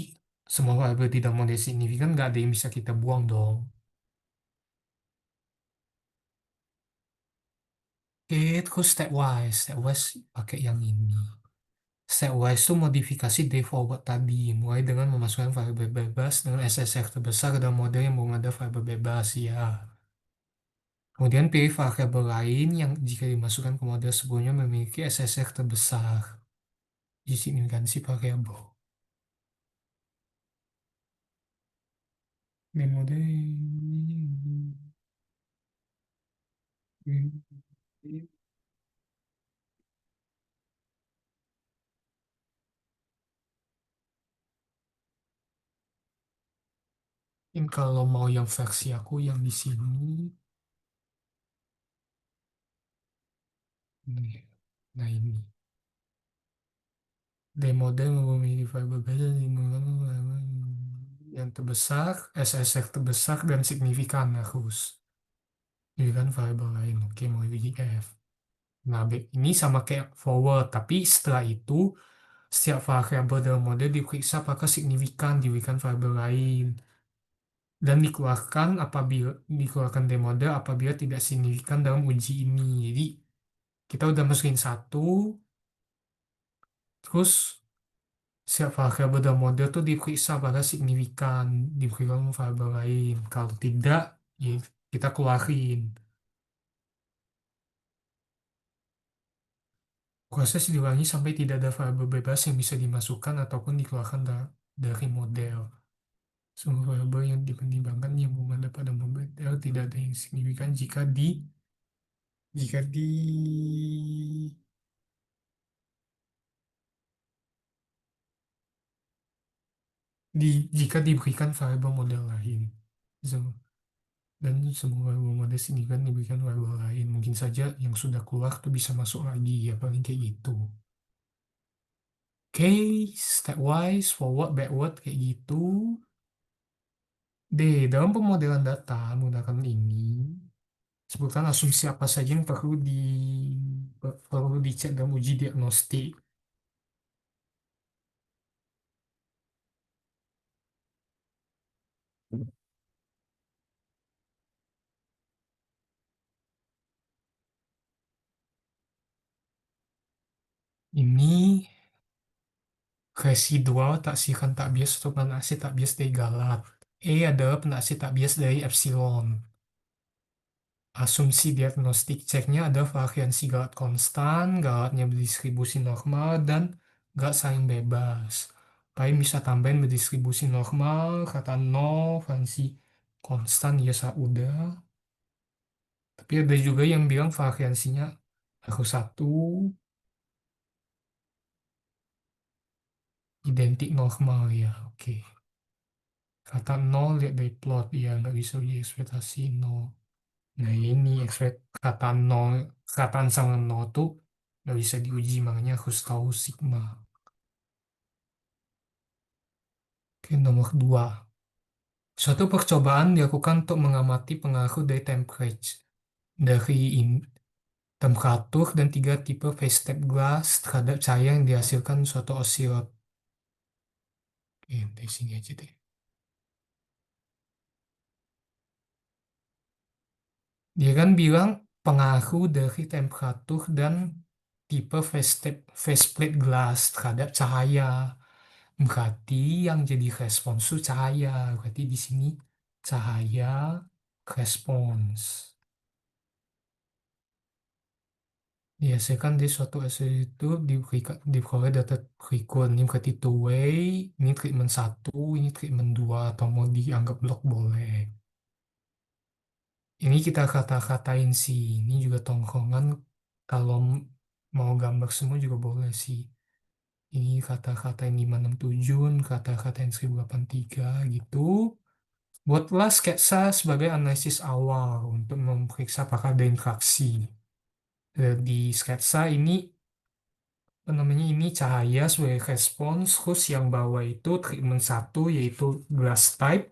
semua variabel di dalam model signifikan nggak ada yang bisa kita buang dong. Oke, terus stepwise. Stepwise pakai yang ini. Stepwise itu modifikasi dari forward tadi, mulai dengan memasukkan variabel bebas dengan SSR terbesar ke dalam model yang belum ada variabel bebas, ya. Kemudian pilih variabel lain yang jika dimasukkan ke model sebelumnya memiliki SSR terbesar. Disignifikansi variabel. Di model mungkin kalau mau yang versi aku yang di sini, nih. Nah ini. Dari model memiliki variabel beda yang terbesar, SSR terbesar dan signifikan harus. Ini kan variabel lain. Oke, mau di F. Nah, ini sama kayak forward, tapi setelah itu setiap variabel dalam model diperiksa apakah signifikan diberikan variabel lain dan dikeluarkan dari model apabila tidak signifikan dalam uji ini. Jadi kita udah masukin satu, terus setiap variabel dalam model tuh diperiksa apakah signifikan diberikan variabel lain. Kalau tidak, ya kita keluarin. Proses diulangi sampai tidak ada variabel bebas yang bisa dimasukkan ataupun dikeluarkan dari model. Semua variabel yang dipertimbangkan yang belum ada pada model tidak ada yang signifikan jika diberikan variabel model lain. Sem- Dan semua variabel model signifikan diberikan variabel lain. Mungkin saja yang sudah keluar tuh bisa masuk lagi ya paling kayak gitu. Oke, stepwise, forward, backward kayak gitu. D. Dalam pemodelan data menggunakan ini, sebutkan asumsi apa saja yang perlu dicek dalam uji diagnostik. Ini residual taksiran tak bias atau penaksi tak bias dari Galat. E adalah penaksi tak bias dari epsilon. Asumsi diagnostik ceknya ada variansi Galat konstan, Galatnya berdistribusi normal, dan Galat saling bebas. Paling bisa tambahin berdistribusi normal, kata 0, variansi konstan, ya saya udah. Tapi ada juga yang bilang variansinya harus satu, identik normal ya, oke. Kata 0 lihat dari plot, ya nggak bisa uji ekspektasi 0. Nah ini kata 0, kataan sama 0 tuh nggak bisa diuji, makanya harus tahu sigma. Oke, nomor 2. Suatu percobaan dilakukan untuk mengamati pengaruh dari dari in- temperatur dan tiga tipe phase step glass terhadap cahaya yang dihasilkan suatu osilot. Oke, dari sini aja deh. Dia kan bilang pengaruh dari temperatur dan tipe phase plate glass terhadap cahaya. Berarti yang jadi respons itu cahaya. Berarti di sini cahaya respons. Biasanya kan di suatu essay itu diperoleh data record. Ini berarti two way, ini treatment satu, ini treatment dua, atau mau dianggap blok boleh. Ini kita kata-katain sih. Ini juga tongkrongan. Kalau mau gambar semua juga boleh sih. Ini kata-katain 567, kata-katain 1083 gitu. Buatlah sketsa sebagai analisis awal untuk memeriksa apakah ada interaksi. Di sketsa ini, apa namanya, ini cahaya sebagai respons, terus yang bawah itu treatment satu yaitu glass type,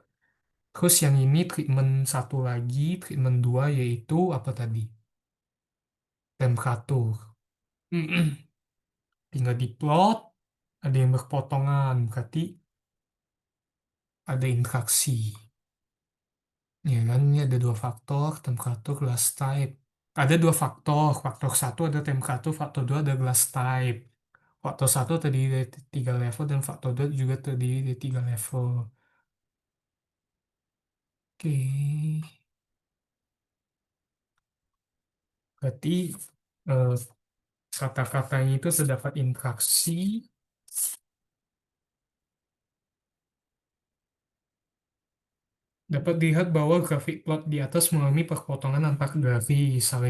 terus yang ini treatment satu lagi, treatment dua yaitu apa tadi? Temperatur. Tinggal diplot, ada yang berpotongan, berarti ada interaksi. Ya kan, ini ada dua faktor, temperatur, glass type. Ada dua faktor, faktor satu ada temperatur, faktor dua ada glass type. Faktor satu terdiri dari tiga level, dan faktor dua juga terdiri dari tiga level. Oke, berarti eh, kata-katanya itu terdapat interaksi. Dapat dilihat bahwa grafik plot di atas mengalami perpotongan antar grafis. Hal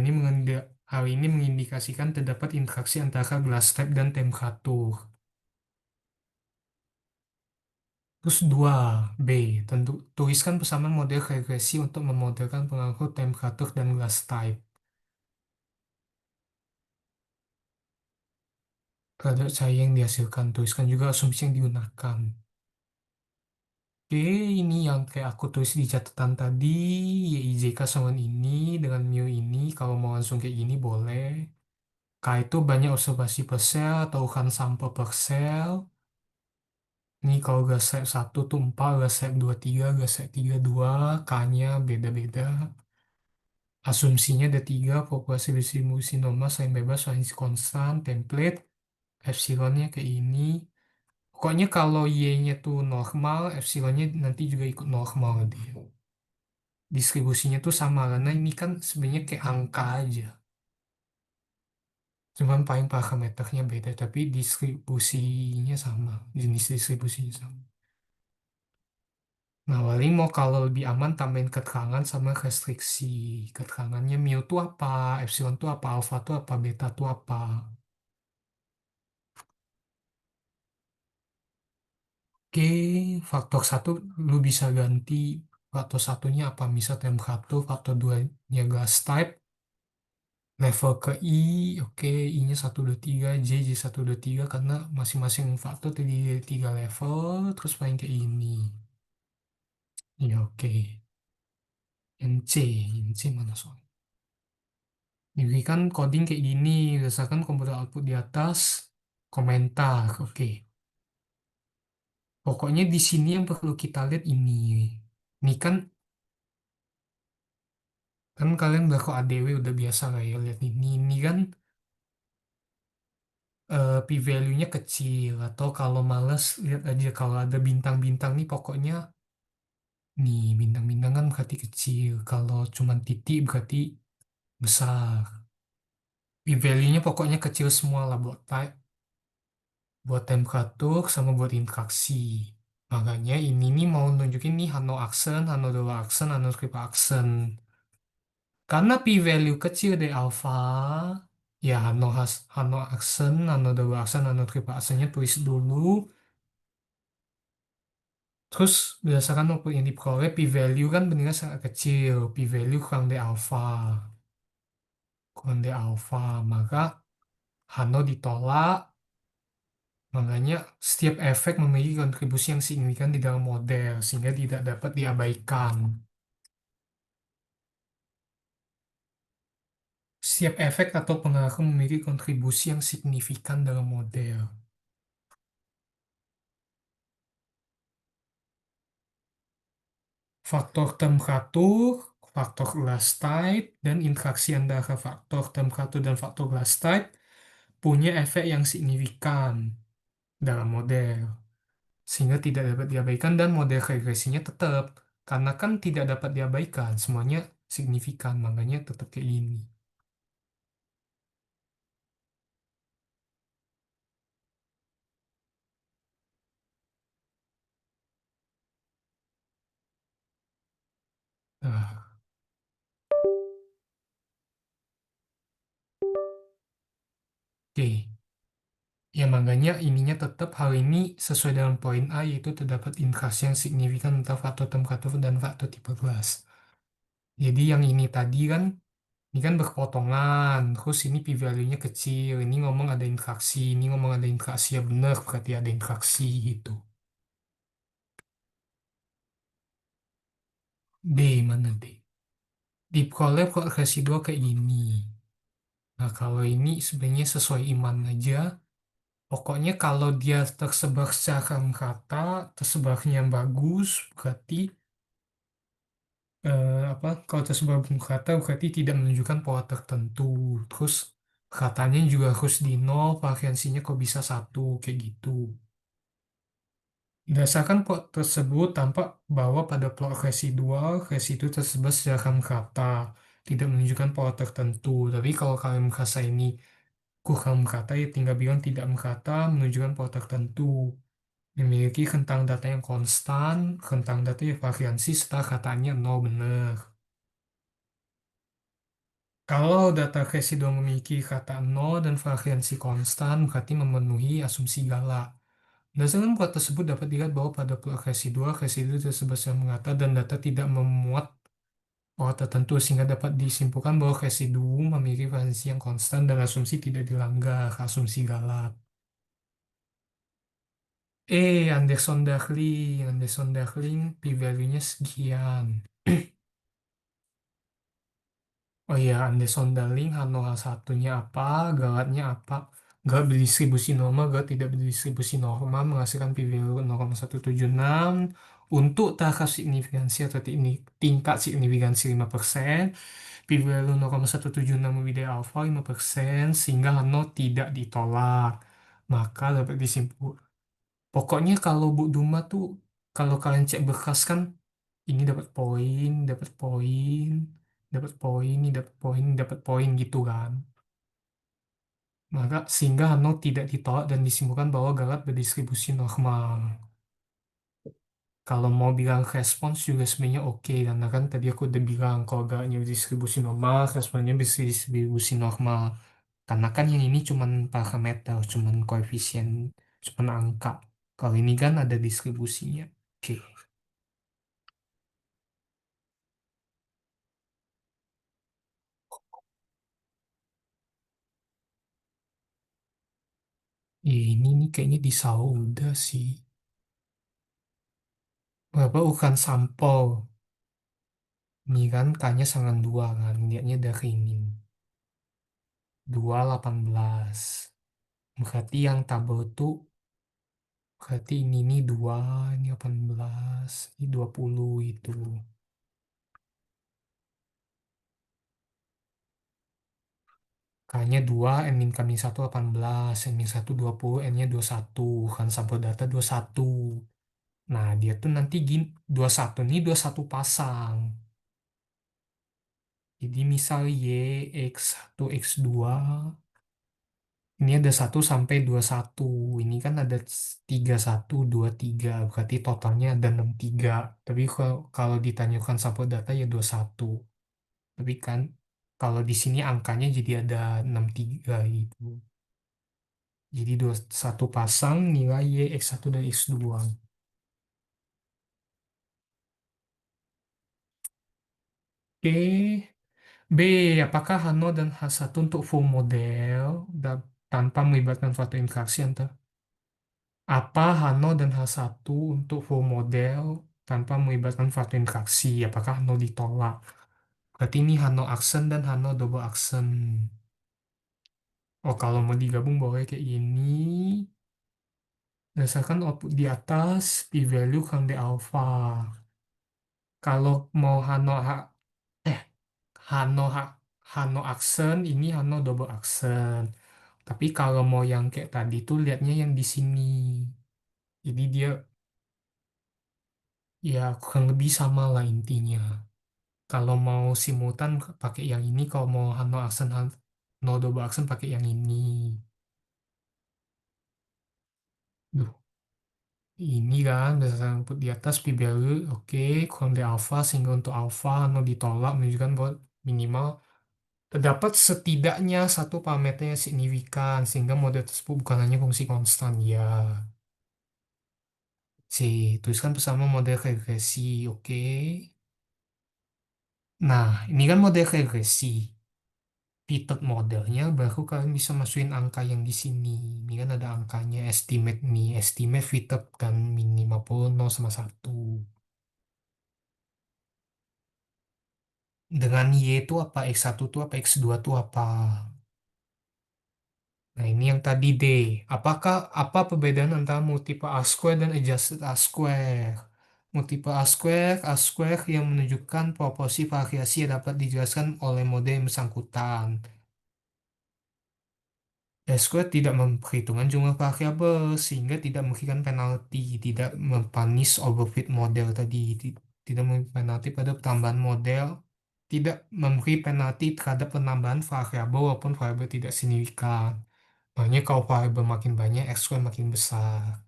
ini mengindikasikan terdapat interaksi antara glass type dan temperatur. Terus dua b, tuliskan persamaan model regresi untuk memodelkan pengaruh temperatur dan glass type. Terhadap cahaya yang dihasilkan, tuliskan juga asumsi yang digunakan. Oke, ini yang kayak aku tulis di catatan tadi, YIJK sama ini dengan mu ini, kalau mau langsung kayak gini boleh. K itu banyak observasi per sel atau ukuran sampel per sel. Ini kalau gas lab 1 tuh 4, gas lab 2 3, gas lab 3 2, K-nya beda-beda. Asumsinya ada tiga, populasi distribusi normal, selain bebas, variasi konstan, template, epsilonnya kayak ini. Pokoknya kalau Y-nya tuh normal, epsilonnya nanti juga ikut normal dia. Distribusinya tuh sama, karena ini kan sebenarnya kayak angka aja. Cuman paling parameternya beda, tapi distribusinya sama, jenis distribusinya sama. Nah, paling mau kalau lebih aman tambahin keterangan sama restriksi. Keterangannya mu itu apa, epsilon itu apa, alfa itu apa, beta itu apa. Oke, faktor satu lu bisa ganti faktor satunya apa, misal temperatur, faktor duanya gas type, level ke I, oke, I-nya 1 2 3, J 1 2 3, karena masing-masing faktor terdiri dari tiga level, terus paling ke ini. Ya oke, yang C, mana soalnya? Jadi kan coding kayak gini, berdasarkan komputer output di atas, komentar, oke. Pokoknya di sini yang perlu kita lihat ini. Ini kan, kalian udah kok ADW udah biasa lah ya lihat ini. Ini kan p-value-nya kecil. Atau kalau males, lihat aja kalau ada bintang-bintang nih pokoknya, nih bintang-bintang kan berarti kecil. Kalau cuman titik berarti besar. P-value-nya pokoknya kecil semua lah buat type, buat temperatur, sama buat interaksi. Makanya ini nih mau nunjukin nih Hano aksen, Hano double aksen, Hano triple aksen. Karena p-value kecil dari alpha, ya Hano aksen, Hano double aksen, Hano triple aksennya tulis dulu. Terus berdasarkan output yang diperoleh, p-value kan benar sangat kecil. P-value kurang dari alpha. Kurang dari alpha, maka Hano ditolak. Makanya setiap efek memiliki kontribusi yang signifikan di dalam model, sehingga tidak dapat diabaikan. Setiap efek atau pengaruh memiliki kontribusi yang signifikan dalam model. Faktor temperatur, faktor glass type, dan interaksi antara faktor temperatur dan faktor glass type punya efek yang signifikan dalam model. sehingga tidak dapat diabaikan dan model regresinya tetap. Karena kan tidak dapat diabaikan, semuanya signifikan, makanya tetap kayak gini. Nah, oke. Ya, makanya ininya tetap hal ini sesuai dengan poin A, yaitu terdapat interaksi yang signifikan antara faktor temperatur dan faktor tipe gelas. Jadi yang ini tadi kan, ini kan berpotongan, terus ini p-value-nya kecil, ini ngomong ada interaksi, ini ngomong ada interaksi, ya benar, berarti ada interaksi gitu. D, mana D? Di prolab kok residual kayak gini. Nah, kalau ini sebenarnya sesuai iman aja. Pokoknya kalau dia tersebar secara merata, tersebarnya bagus, berarti apa? Kalau tersebar merata berarti tidak menunjukkan pola tertentu. Terus katanya juga harus di nol, variansinya kok bisa satu kayak gitu. Berdasarkan plot tersebut tampak bahwa pada plot residual, residu tersebar secara merata, tidak menunjukkan pola tertentu. Tapi kalau kalian merasa ini kurang merata, ya tinggal bilang tidak merata, menunjukkan pola tertentu. Memiliki rentang data yang konstan, rentang data yang variansi setelah katanya nol benar. Kalau data residual memiliki kata nol dan variansi konstan, berarti memenuhi asumsi Gala. Berdasarkan plot tersebut dapat dilihat bahwa pada plot residual, residu tersebut secara merata dan data tidak memuat pola tertentu sehingga dapat disimpulkan bahwa residu memiliki variansi yang konstan dan asumsi tidak dilanggar, asumsi Galat. Anderson-Darling, p-value-nya sekian. Oh iya, Anderson-Darling, Hano H1-nya apa, Galatnya apa. Galat berdistribusi normal, Galat tidak berdistribusi normal, menghasilkan p-value 0,176 untuk taraf signifikansi atau tingkat signifikansi 5%, p-value 0,176 lebih dari alfa 5%, sehingga Hano tidak ditolak. Maka dapat disimpul. Pokoknya kalau Bu Duma tuh, kalau kalian cek berkas kan, ini dapat poin, dapat poin, dapat poin, ini dapat poin, ini dapat poin gitu kan. Maka sehingga Hano tidak ditolak dan disimpulkan bahwa Galat berdistribusi normal. Kalau mau bilang respons juga sebenarnya oke, karena kan tadi aku udah bilang kalau Galatnya berdistribusi normal, responnya bisa distribusi normal. Karena kan yang ini cuman parameter, cuman koefisien, cuman angka. Kalau ini kan ada distribusinya. Oke. Ini nih kayaknya di Sauda sih. Berapa bukan sampel? Ini kan K-nya sangat dua kan. Lihatnya dari ini. 2,18. Berarti yang tabel itu, berarti ini nih 2, ini 18, ini 20 itu. K-nya 2, N min kami 1 18, N min 1 20, N-nya 21. Kan sampel data 21. Nah, dia tuh nanti gini, 21 nih 21 pasang. Jadi misal Y, X1, X2, ini ada 1 sampai 21. Ini kan ada 31, 23. Berarti totalnya ada 63. Tapi kalau ditanyakan sampel data ya 21. Tapi kan kalau di sini angkanya jadi ada 63 gitu. Jadi 21 pasang nilai Y, X1 dan X2. Oke. B. Apakah Hano dan H1 untuk full model tanpa melibatkan faktor interaksi antar apa Hano dan H1 untuk full model tanpa melibatkan faktor interaksi? Apakah Hano ditolak? Berarti ini Hano aksen dan Hano double aksen. Oh, kalau mau digabung boleh kayak gini. Berdasarkan output di atas, p-value Kang D alpha. Kalau mau eh, Hano, Hano aksen, ini Hano double aksen. Tapi kalau mau yang kayak tadi tuh lihatnya yang di sini. Jadi dia Ya kurang lebih sama lah intinya. Kalau mau simultan pakai yang ini, kalau mau no aksen, no double aksen pakai yang ini. Duh, ini kan berdasarkan input di atas pi value, oke, kurang dari alpha sehingga untuk alpha no ditolak menunjukkan bahwa minimal terdapat setidaknya satu parameter yang signifikan sehingga model tersebut bukan hanya fungsi konstan ya. C, tuliskan bersama model regresi, oke. Nah, ini kan model regresi. Fitted modelnya baru kalian bisa masukin angka yang di sini. Ini kan ada angkanya estimate nih, estimate fitted kan minimal pun 0 sama 1. Dengan Y itu apa? X1 itu apa? X2 itu apa? Nah, ini yang tadi D. Apa perbedaan antara multiple R square dan adjusted R square? Multiple R square yang menunjukkan proporsi variasi yang dapat dijelaskan oleh model yang bersangkutan. SQL tidak memperhitungkan jumlah variabel sehingga tidak memberikan penalti, tidak mempanis overfit model tadi, tidak memberi penalti pada tambahan model, tidak memberi penalti terhadap penambahan variabel walaupun variabel tidak signifikan. Makanya kalau variabel makin banyak, SQL makin besar.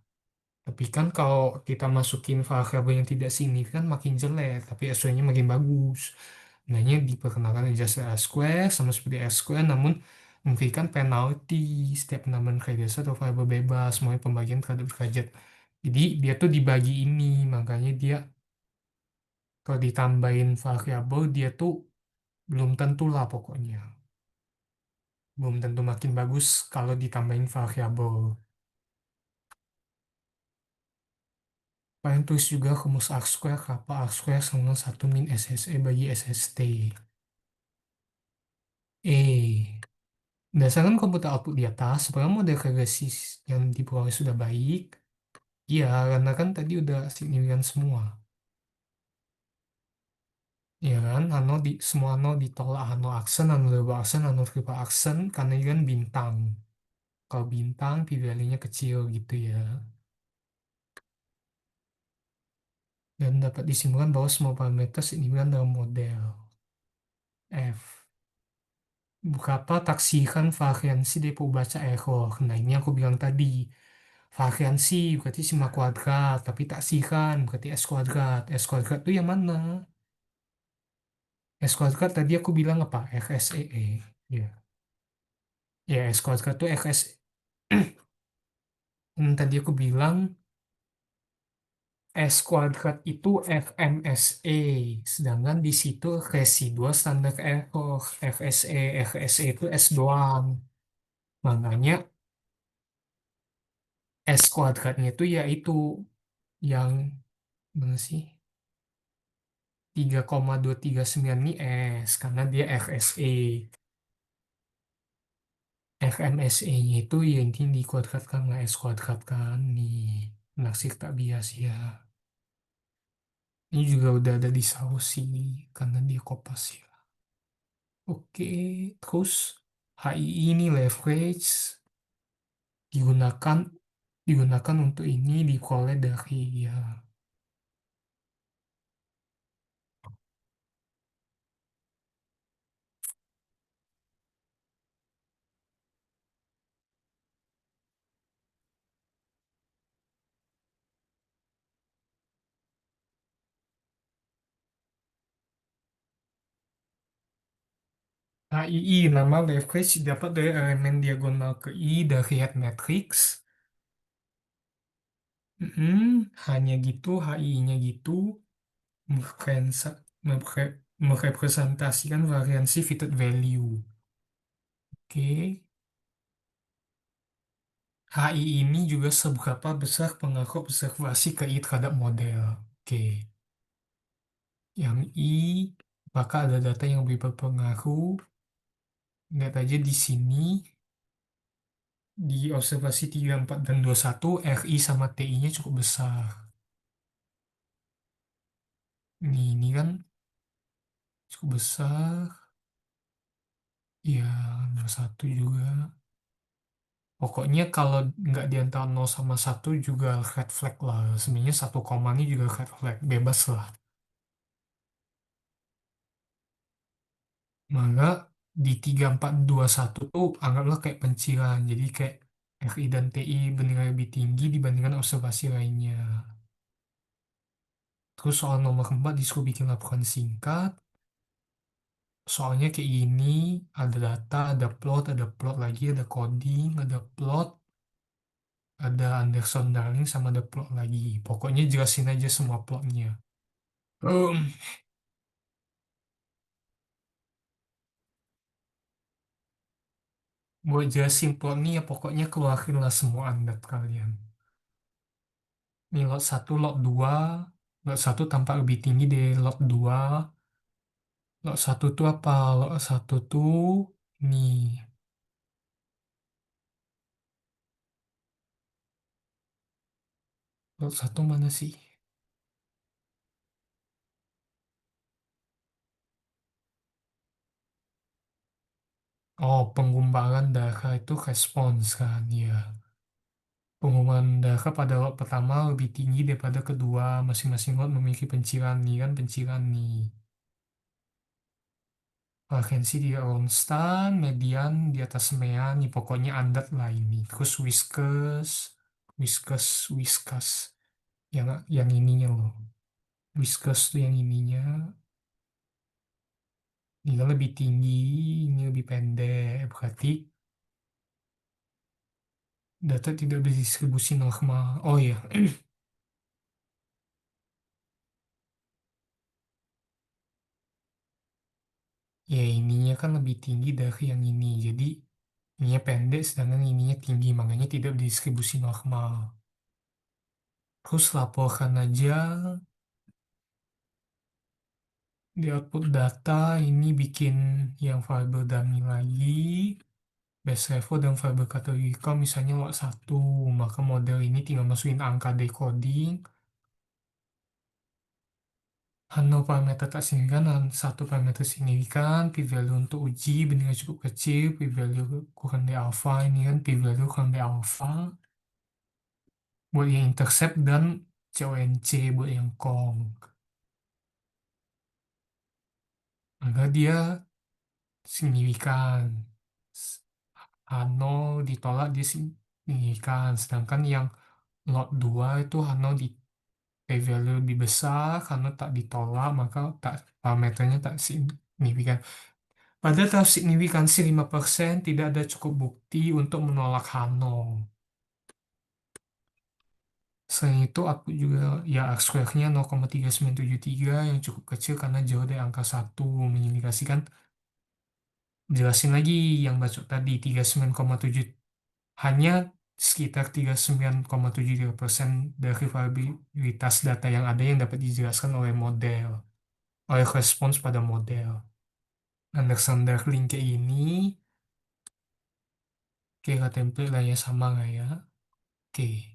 Tapi kan kalau kita masukin variabel yang tidak signifikan makin jelek, tapi SQL-nya makin bagus. Nah, ini diperkenalkan adjusted square sama seperti square, namun memberikan penalti setiap penambahan regresi atau variabel bebas, semuanya pembagian terhadap derajat. Jadi dia tuh dibagi ini, makanya dia kalau ditambahin variabel dia tuh belum tentu lah pokoknya. Belum tentu makin bagus kalau ditambahin variabel. Kalian tulis juga rumus R square, apa R square sama 1 min SSE bagi SST. Berdasarkan komputer output di atas, sebenarnya model regresi yang diperoleh sudah baik. Iya, karena kan tadi udah signifikan semua. Ya kan, semua ano ditolak, ano aksen, ano double aksen, ano triple aksen, karena ini kan bintang. Kalau bintang, p-value-nya kecil gitu ya. Dan dapat disimpulkan bahwa semua parameter signifikan dalam model F. Berapa taksiran variansi dari baca error? Nah, ini aku bilang tadi. Variansi berarti sigma kuadrat, tapi taksiran berarti S kuadrat. S kuadrat itu yang mana? S kuadrat tadi aku bilang apa? RSEE. Ya, ya S kuadrat itu RS. Yang tadi aku bilang S kuadrat itu FMSE, sedangkan di situ residual standar error FSE, FSE itu S doang. Makanya S kuadratnya itu yaitu yang mana sih? 3,239 ini S karena dia FSE. FMSE-nya itu ya intinya dikuadratkan nggak S kuadrat kan nih. Naksir tak bias ya. Ini juga udah ada di saus sih karena dia kopas ya. Oke, terus HII ini leverage digunakan digunakan untuk ini diperoleh dari ya. HII nama leverage didapat dari elemen diagonal ke I dari head matrix. Hanya gitu, HII-nya gitu. merepresa- merepresentasikan variansi fitted value. Oke. HI ini juga seberapa besar pengaruh observasi ke I terhadap model. Oke. Yang I, maka ada data yang lebih berpengaruh. Lihat aja di sini, di observasi 3, 4, dan 21, RI sama TI-nya cukup besar. Ini kan cukup besar. Ya, 21 juga. Pokoknya kalau nggak di antara 0 sama 1 juga red flag lah. Sebenarnya satu koma ini juga red flag. Bebas lah. Maka di 3421 tuh anggaplah kayak pencilan. Jadi kayak RI dan TI bernilai lebih tinggi dibandingkan observasi lainnya. Terus soal nomor 4 disuruh bikin laporan singkat. Soalnya kayak gini, ada data, ada plot lagi, ada coding, ada plot, ada Anderson Darling, sama ada plot lagi. Pokoknya jelasin aja semua plotnya. Em, buat jelasin plot nih ya pokoknya keluarinlah semua andat kalian. Nih lot satu, lot satu tampak lebih tinggi dari lot 2. Lot satu tuh apa? Lot satu tuh nih, lot satu mana sih? Oh, pengumbaran darah itu respons kan, ya. Pengumuman darah pada lot pertama lebih tinggi daripada kedua. Masing-masing lot memiliki pencilan nih kan, pencilan nih. Frekuensi di Ronstadt, median di atas mean, nih pokoknya andat lah ini. Terus Whiskas, Whiskas, Whiskas. Yang ininya loh. Whiskas tuh yang ininya. Ini kan lebih tinggi, ini lebih pendek. Berarti data tidak berdistribusi normal. Oh ya, ya ininya kan lebih tinggi dari yang ini. Jadi ininya pendek, sedangkan ininya tinggi. Makanya tidak berdistribusi normal. Terus laporkan aja di output data ini bikin yang variable dummy lagi. Base level dan variable kategori misalnya lot satu, maka model ini tinggal masukin angka decoding. No parameter tak signifikan dan satu parameter signifikan, p-value untuk uji bernilai cukup kecil, p-value kurang dari alpha, ini kan p-value kurang dari alpha, buat yang intercept dan CONC buat yang Kong. Maka dia signifikan. H0 ditolak dia signifikan, sedangkan yang lot 2 itu H0 di p-value lebih besar, karena tak ditolak, maka tak parameternya tak signifikan. Pada tahap signifikansi 5% tidak ada cukup bukti untuk menolak Hano. Selain itu, aku juga, ya R-square-nya 0,3973 yang cukup kecil karena jauh dari angka 1, mengindikasikan, jelasin lagi yang bacot tadi, 39,7, hanya sekitar 39,73% dari variabilitas data yang ada yang dapat dijelaskan oleh model, oleh respons pada model. Anderson Darling kayak ini, kira template lah ya, sama nggak ya? Oke.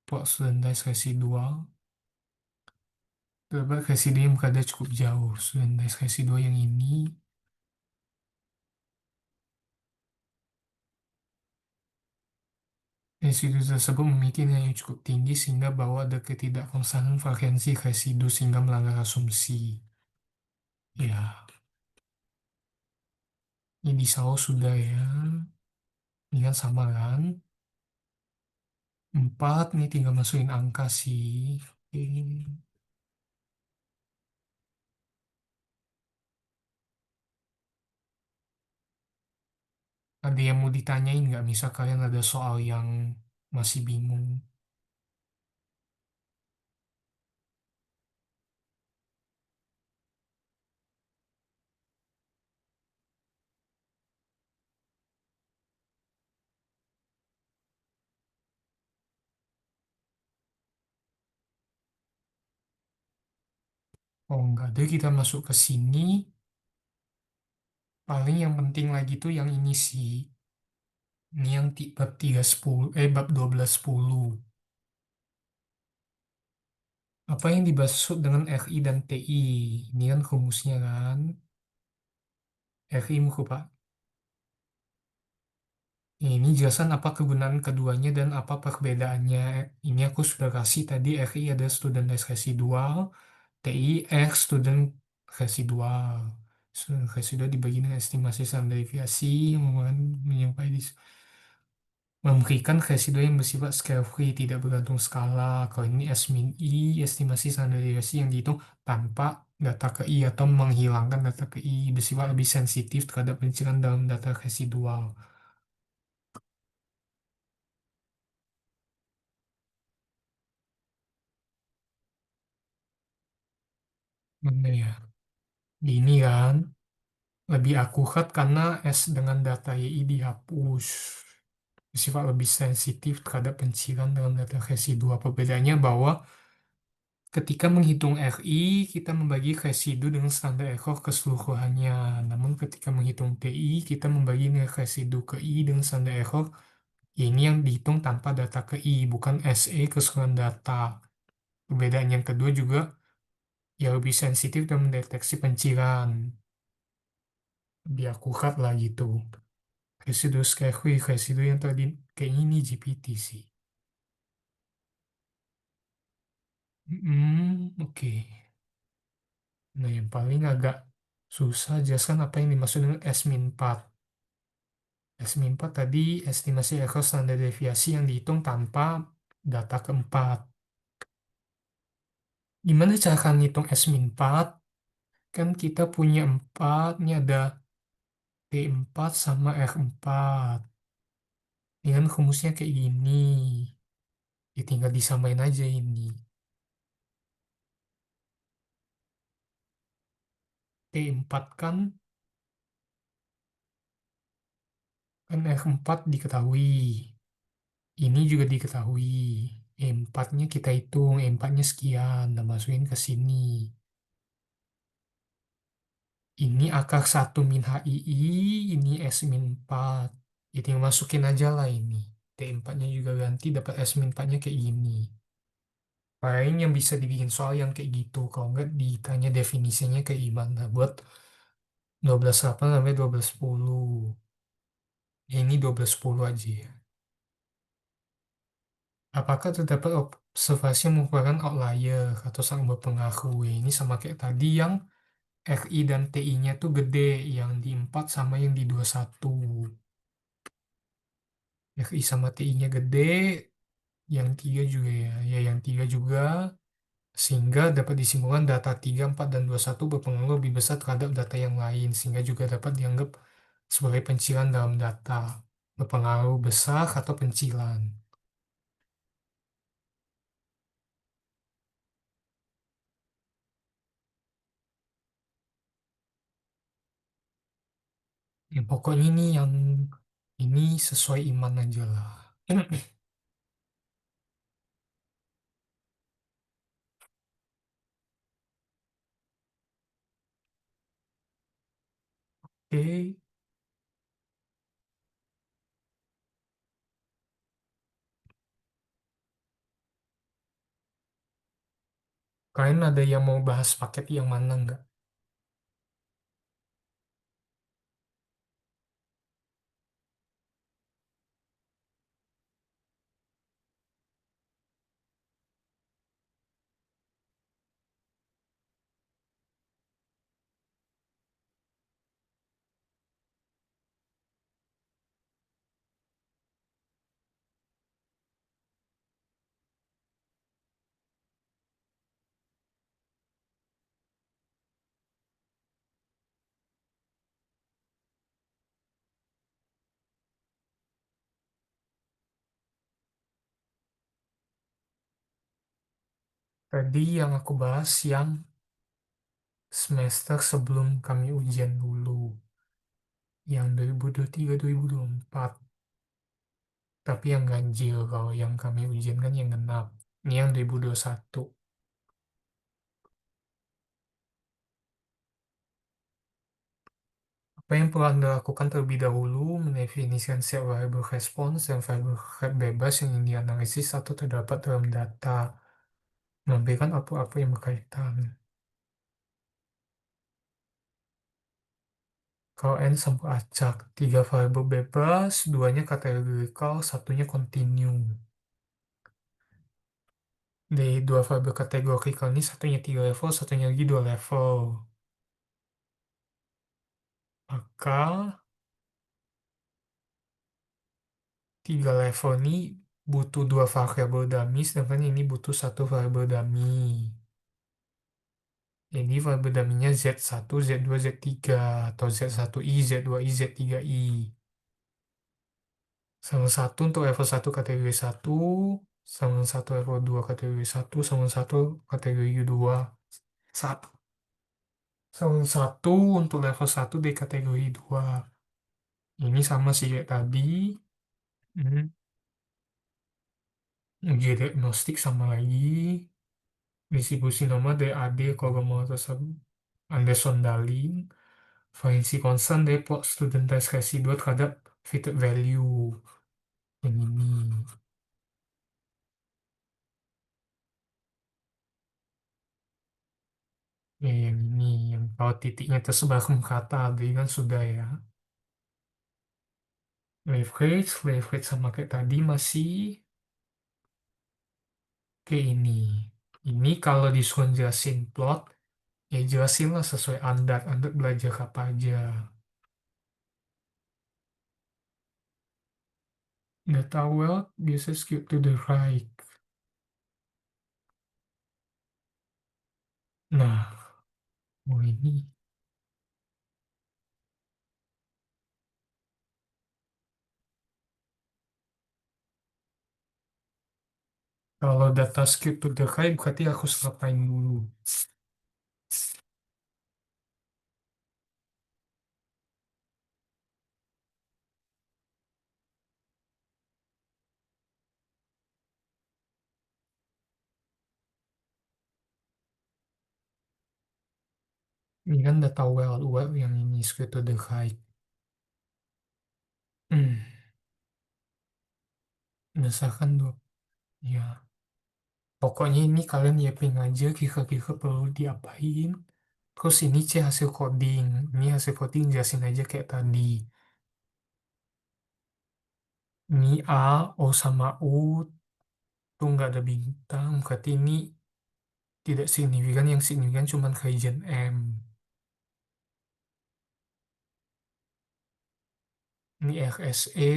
Plot student dice residual. Terdapat residu yang berada cukup jauh. Student dice residual yang ini. Residu tersebut memiliki nilai yang cukup tinggi sehingga bahwa ada ketidakkonstanan frekuensi residu sehingga melanggar asumsi. Ya, ini di saus sudah ya. Ini kan sama kan? 4, ini tinggal masukin angka sih. Oke. Ada yang mau ditanyain nggak? Misal kalian ada soal yang masih bingung. Oh enggak, jadi kita masuk ke sini. Paling yang penting lagi tuh yang ini sih. Ini yang bab 310, bab 1210. Apa yang dimaksud dengan RI dan TI? Ini kan rumusnya kan. RI muka Pak. Ini jelasan apa kegunaan keduanya dan apa perbedaannya. Ini aku sudah kasih tadi, RI ada student residual, TI X student residual. Student residual dibagi dengan estimasi standar deviasi yang menyampai memberikan residu yang bersifat scale free, tidak bergantung skala. Kalau ini S min I, estimasi standar deviasi yang dihitung tanpa data ke I atau menghilangkan data ke I, bersifat lebih sensitif terhadap pencilan dalam data residual. Mana ya? Ini kan lebih akurat karena S dengan data YI dihapus. Bersifat lebih sensitif terhadap pencilan dalam data residual. Perbedaannya bahwa ketika menghitung RI, kita membagi residu dengan standar error keseluruhannya. Namun ketika menghitung TI, kita membagi nilai residu ke I dengan standar error. Ini yang dihitung tanpa data ke I, bukan SE keseluruhan data. Perbedaan yang kedua juga ya lebih sensitif dan mendeteksi pencilan. Lebih akurat lah gitu. Residu Skyhui, residu yang tadi kayak ini GPT sih. Oke. Nah, yang paling agak susah jelaskan apa yang dimaksud dengan S-4. S-4 tadi estimasi error standar deviasi yang dihitung tanpa data keempat. Gimana cara ngitung S-4? Kan kita punya 4, ini ada T4 sama R4. Ini kan rumusnya kayak gini. Ya tinggal disamain aja ini. T4 kan R4 diketahui. Ini juga diketahui. E4-nya kita hitung, E4-nya sekian, dan masukin ke sini. Ini akar 1 min HII, ini S min 4. Ya tinggal masukin aja lah ini. T4-nya juga ganti, dapat S min 4-nya kayak gini. Paling yang bisa dibikin soal yang kayak gitu. Kalau nggak ditanya definisinya kayak gimana. Buat 12,8 sampai 12,10. Ya, ini 12,10 aja ya. Apakah terdapat observasi yang merupakan outlier atau sangat berpengaruh? Ya, ini sama kayak tadi yang RI dan TI-nya tuh gede, yang di 4 sama yang di 21. RI sama TI-nya gede, yang 3 juga ya. Ya, yang 3 juga, sehingga dapat disimpulkan data 3, 4, dan 21 berpengaruh lebih besar terhadap data yang lain, sehingga juga dapat dianggap sebagai pencilan dalam data. Berpengaruh besar atau pencilan. Ya, pokoknya ini yang ini sesuai iman aja lah. Oke, kalian ada yang mau bahas paket yang mana nggak? Tadi yang aku bahas yang semester sebelum kami ujian dulu, yang 2023-2024. Tapi yang ganjil, kalau yang kami ujian kan yang genap. Ini yang 2021. Apa yang perlu Anda lakukan terlebih dahulu, mendefinisikan set variable response dan variable bebas yang ingin dianalisis atau terdapat dalam data, menampilkan apa-apa yang berkaitan. Kalau N sampai acak, tiga variabel bebas, duanya kategorikal, satunya continue. Dari dua variabel kategorikal ini, satunya 3 level, satunya lagi 2 level. Maka, 3 level ini butuh dua variabel dummy, sedangkan ini butuh satu variabel dummy. Ini variabel dummy-nya Z1, Z2, Z3, atau Z1I, Z2I, Z3I. Sama satu untuk level satu kategori satu, sama satu level 2 kategori satu, sama satu kategori 2. Satu. Sama satu untuk level satu di kategori 2. Ini sama sih kayak tadi. Hmm. Uji diagnostik sama lagi. Distribusi nama DAD kalau mau tersebut. Anderson Darling. Variansi konstan dari plot student test residual terhadap fitted value. Yang ini. Ya, yang ini. Yang kalau titiknya tersebar ke kata tadi kan sudah ya. Leverage sama kayak tadi masih ke ini. Ini kalau disuruh jelasin plot, ya jelasin lah sesuai Anda. Anda belajar apa aja. Data well biasa skip to the right. Nah, oh ini. Kalau data skip to the right, berarti aku harus ngapain dulu. Ini kan data well yang ini skip to the right. Hmm, misalkan dulu. Ya, pokoknya ini kalian nyiapin aja kira-kira perlu diapain. Terus ini C hasil coding. Ini hasil coding jelasin aja kayak tadi. Ini A, O sama U tuh nggak ada bintang. Berarti ini tidak signifikan. Yang signifikan cuma region M. Ini RSE.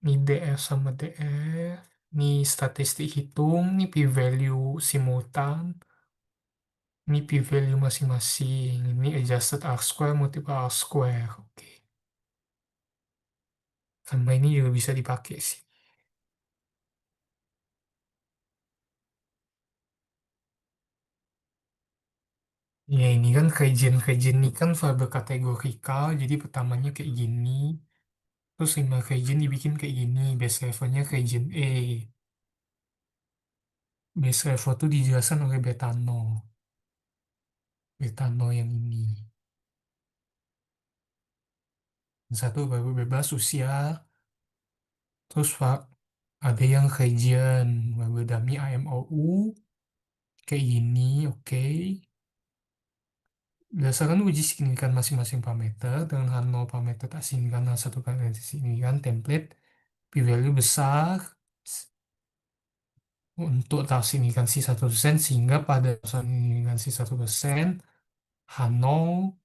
Ini DR sama DF. Ini statistik hitung. Ini p-value simultan. Ini p-value masing-masing. Ini adjusted R square multiple R square. Oke. Sama ini juga bisa dipakai sih. Ya ini kan kajian ini kan variabel kategorikal, jadi pertamanya kayak gini, terus 5 kajian dibikin kayak gini, base levelnya kajian E. Base level itu dijelaskan oleh Betano. Betano yang ini. Yang satu baru bebas usia, terus ada yang kajian, baru dummy AMOU, kayak gini, oke. Berdasarkan uji signifikan masing-masing parameter, dengan hal 0 parameter tak signifikan, hal 1 parameter signifikan, template, p-value besar, untuk tahu signifikansi 1% sehingga pada signifikansi 1% H0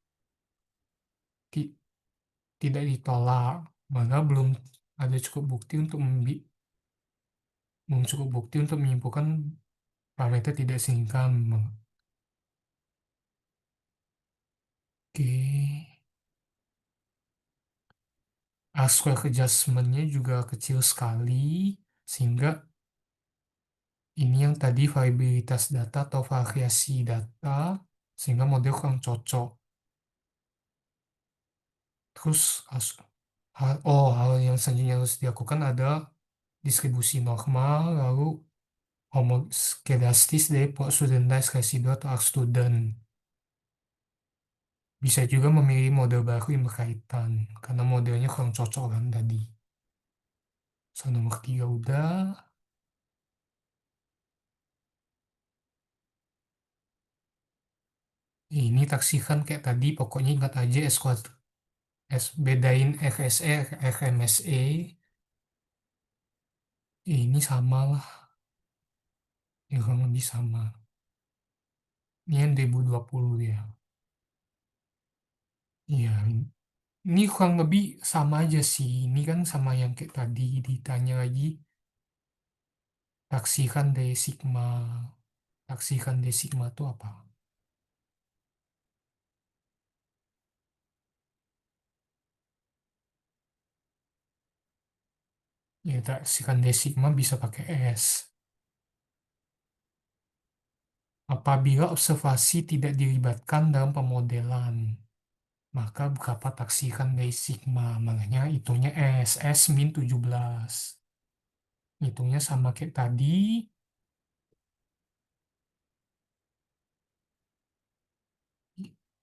ti- tidak ditolak, maka ada cukup bukti untuk belum cukup bukti untuk menyimpulkan parameter tidak signifikan. Oke, R-square adjustment-nya juga kecil sekali sehingga ini yang tadi variabilitas data atau variasi data sehingga model kurang cocok. Terus hal yang selanjutnya harus dilakukan ada distribusi normal, lalu homoskedastis dari plot studentized residual atau arc student. Bisa juga memilih model baru yang berkaitan, karena modelnya kurang cocok kan tadi. So, nomor 3 udah. Ini taksikan kayak tadi, pokoknya ingat aja bedain RSE, RMSE, ini sama lah, ya kurang lebih sama. Ini yang 2020 ya. Iya, ini kurang lebih sama aja sih. Ini kan sama yang kayak tadi ditanya lagi, taksikan dari Sigma. Taksikan dari Sigma itu apa? Ya, taksikan dari Sigma bisa pakai S. Apabila observasi tidak dilibatkan dalam pemodelan, maka berapa taksikan dari sigma? Makanya hitungnya S, S min 17. Hitungnya sama kayak tadi.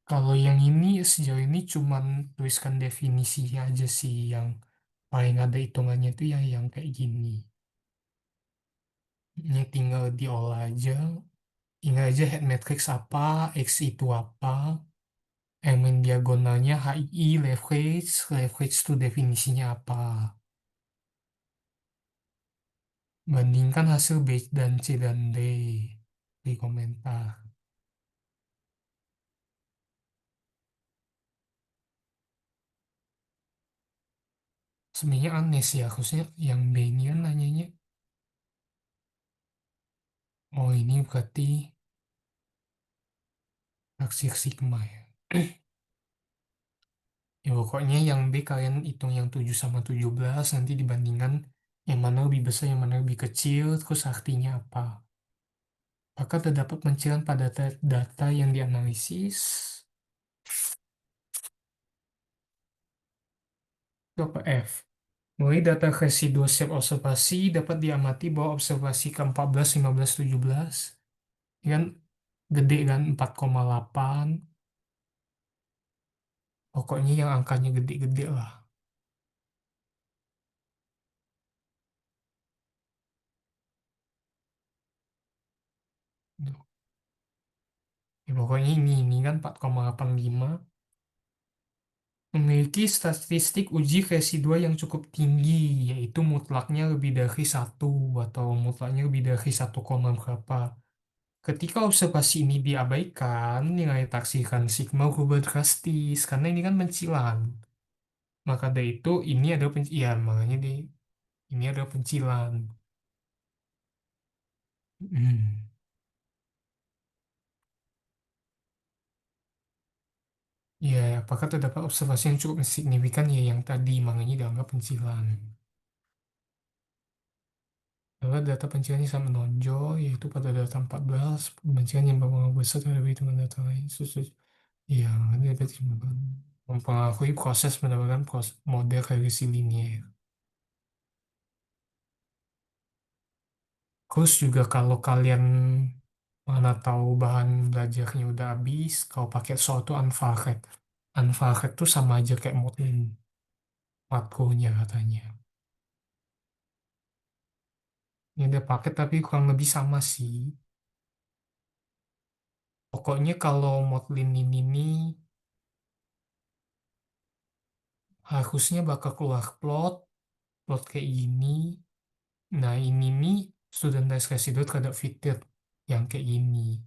Kalau yang ini sejauh ini cuman tuliskan definisi aja sih, yang paling ada hitungannya itu yang kayak gini. Ini tinggal diolah aja. Tinggal aja head matrix apa, X itu apa, elemen diagonalnya HI, leverage, leverage itu definisinya apa. Bandingkan hasil B dan C dan D di komentar. Sebenarnya aneh sih, harusnya yang B ini kan nanyanya, oh ini berarti taksir sigma ya. Ya pokoknya yang B kalian hitung yang 7 sama 17, nanti dibandingkan yang mana lebih besar, yang mana lebih kecil, terus artinya apa. Apakah terdapat pencilan pada data yang dianalisis? Itu apa F? Mulai data residu setiap observasi dapat diamati bahwa observasi ke-14, 15, 17 ini kan gede kan 4,8. Pokoknya yang angkanya gede-gede lah. Ya, pokoknya ini kan 4,85 memiliki statistik uji residua yang cukup tinggi, yaitu mutlaknya lebih dari satu atau mutlaknya lebih dari 1, berapa. Ketika observasi ini diabaikan, nilai taksiran sigma berubah drastis, karena ini kan pencilan. Maka dari itu, ini adalah pencilan, makanya ini adalah pencilan. Hmm. Ya, apakah terdapat observasi yang cukup signifikan ya yang tadi, makanya dianggap pencilan. Bahwa data pencarian sangat menonjol, yaitu pada data 14, pencarian yang berpengaruh besar terhadap hitungan data lain. Ya, ini ada timbangan mempengaruhi proses mendapatkan model regresi linier. Terus juga kalau kalian mana tahu bahan belajarnya udah habis, kalau pakai soal itu unvaret. Unvaret tuh sama aja kayak Moodle matkulnya katanya. Ini ada paket tapi kurang lebih sama sih. Pokoknya kalau Motlin ini nih harusnya bakal keluar plot kayak gini. Nah ini nih student test residu terhadap fitted yang kayak gini.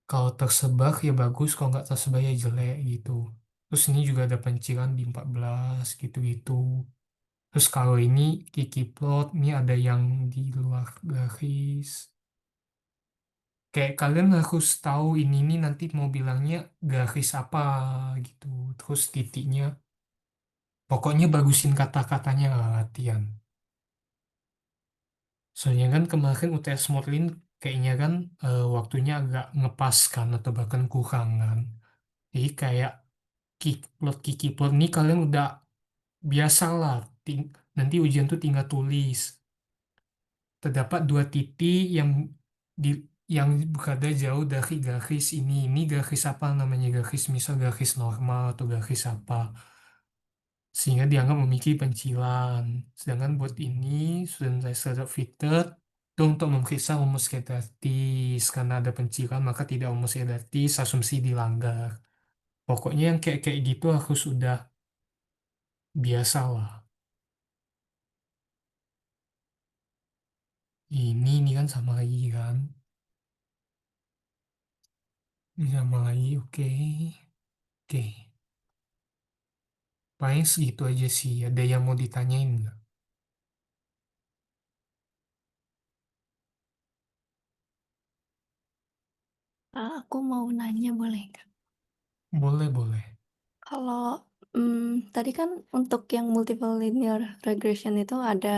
Kalau tersebar ya bagus, kalau nggak tersebar ya jelek gitu. Terus ini juga ada pencilan di 14 gitu-gitu. Terus kalau ini Kiki plot, ini ada yang di luar garis. Kayak kalian harus tahu ini nih nanti mau bilangnya garis apa gitu. Terus titiknya. Pokoknya bagusin kata-katanya lah latihan. Soalnya kan kemarin UTS Modelin kayaknya kan waktunya agak ngepas kan atau bahkan kurang kan. Jadi kayak kiki plot ini kalian udah biasa lah. Nanti ujian tuh tinggal tulis. Terdapat dua titik di yang berada jauh dari garis ini. Ini garis apa namanya, garis misal garis normal atau garis apa. Sehingga dianggap memiliki pencilan. Sedangkan buat ini student test fitted Itu untuk memeriksa rumus Quadratis. Karena ada pencilan, maka tidak rumus Quadratis, asumsi dilanggar. Pokoknya yang kayak gitu harus sudah biasa lah. Ini kan sama lagi kan. Ini sama lagi, oke. Oke. Paling segitu aja sih. Ada yang mau ditanyain nggak? Aku mau nanya boleh nggak? Boleh, boleh. Kalau tadi kan untuk yang multiple linear regression itu ada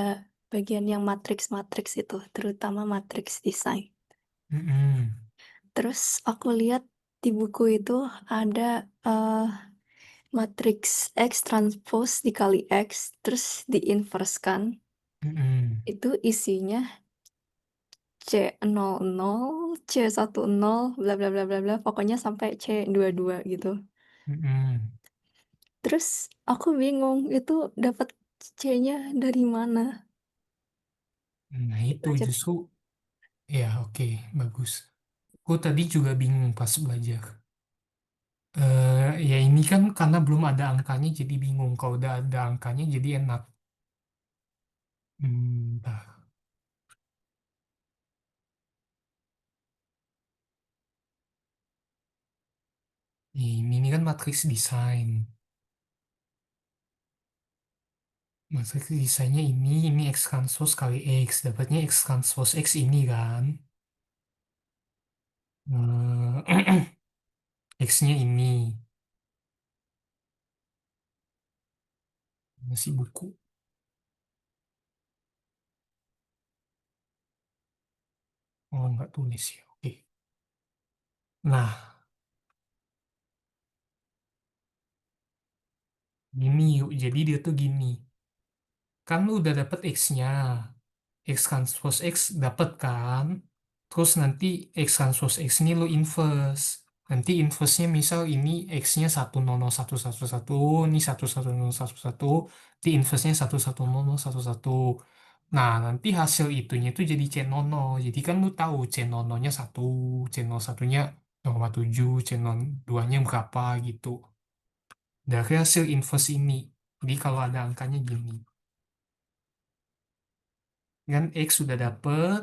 bagian yang matriks-matriks itu, terutama matriks design. Mm-mm. Terus aku lihat di buku itu ada matriks X transpose dikali X, terus diinverskan. Mm-mm. Itu isinya C00, C10, bla bla bla bla bla, pokoknya sampai C22 gitu. Mm-mm. Terus aku bingung itu dapat C-nya dari mana? Nah, Itu itu aja. justru, ya oke, bagus. Aku tadi juga bingung pas belajar. Ya ini kan karena belum ada angkanya jadi bingung. Kalau udah ada angkanya jadi enak. Bentar. Ini kan matriks desain. Matriks desainnya ini X transpose kali X. Dapatnya X transpose X ini kan. X-nya ini. Masih buku. Oh, nggak tulis ya. Oke. Nah, gini yuk. Jadi dia tuh gini. Kan lu udah dapet X-nya. X transpose X dapat kan. Terus nanti X transpose X ini lo inverse. Nanti inverse-nya misal ini X-nya 1001111, ini 11011, di inverse-nya 11011. Nah, nanti hasil itunya itu jadi C00. Jadi kan lu tahu C00-nya 1, C01-nya 0,7, C02-nya berapa gitu. Dari hasil inverse ini. Jadi kalau ada angkanya gini. Kan X sudah dapet,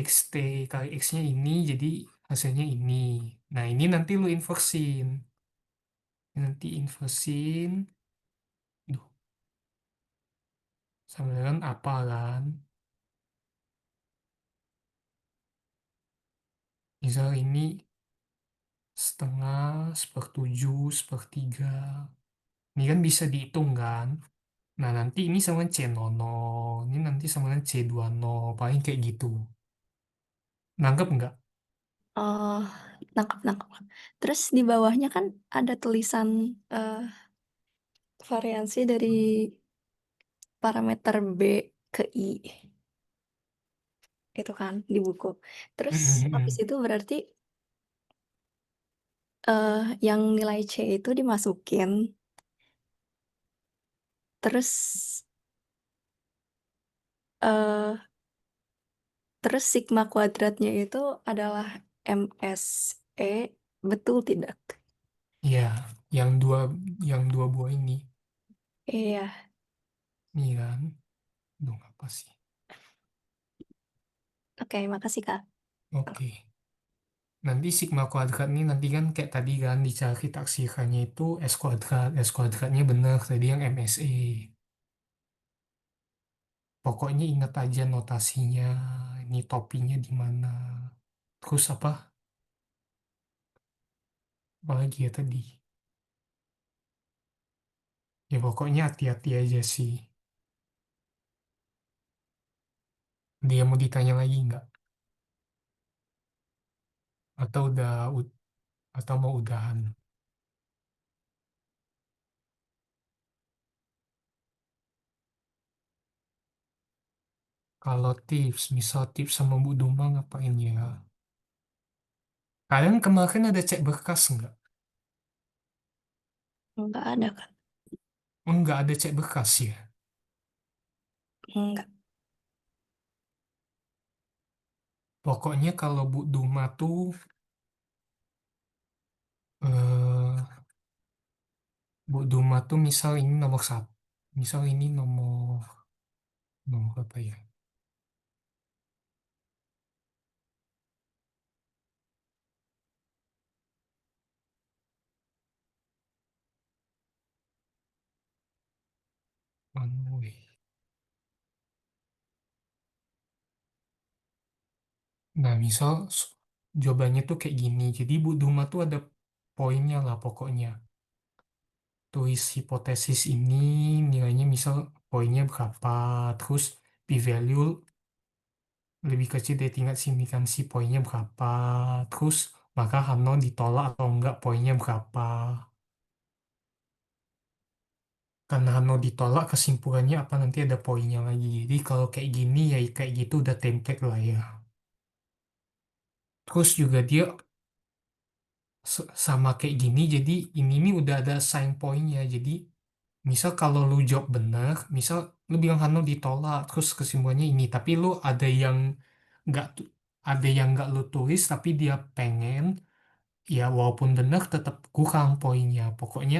XT kali X-nya ini, jadi hasilnya ini. Nah, ini nanti lu inversin. Nanti inversin, duh, sama dengan apa kan? Misal ini setengah, sepertujuh, sepertiga. Ini kan bisa dihitung kan? Nah, nanti ini sama C00, ini nanti sama dengan C20, paling kayak gitu. Nangkep nggak? Oh, nangkep nangkep. Terus di bawahnya kan ada tulisan eh, variansi dari parameter B ke I itu kan di buku. Terus habis itu berarti yang nilai C itu dimasukin, terus eh terus sigma kuadratnya itu adalah MSE, betul tidak? Ya, yang dua buah ini. Iya, Nih kan? Duh, apa sih? oke, makasih Kak. Oke. Nanti sigma kuadrat ini nanti kan kayak tadi kan dicari taksirannya itu S kuadrat. S kuadratnya benar tadi yang MSE. Pokoknya ingat aja notasinya. Ini topinya di mana. Terus apa? Apalagi ya tadi. Ya pokoknya hati-hati aja sih. Dia mau ditanya lagi nggak? Atau atau mau udahan? Kalau tips, misal tips sama Bu Duma ngapain ya? Kalian kemarin ada cek berkas nggak? Enggak ada Kak, Nggak ada cek berkas ya? enggak. Pokoknya kalau Bu Duma tuh eh, Bu Duma tuh misal ini nomor satu, misal ini nomor nomor apa ya? Anu, Nah, misal jawabannya tuh kayak gini. Jadi Bu Duma tuh ada poinnya lah pokoknya. Tulis hipotesis ini nilainya misal poinnya berapa, terus p-value lebih kecil dari tingkat signifikansi poinnya berapa, terus maka Hano ditolak atau enggak poinnya berapa. Karena Hano ditolak kesimpulannya apa nanti ada poinnya lagi. Jadi kalau kayak gini ya kayak gitu udah template lah ya. Terus juga dia sama kayak gini jadi ini nih udah ada sign pointnya. Jadi misal kalau lu jawab benar, misal lu bilang Hano ditolak, terus kesimpulannya ini, tapi lu nggak tu- ada yang nggak lu tulis, tapi dia pengen, ya walaupun benar tetap kurang poinnya. Pokoknya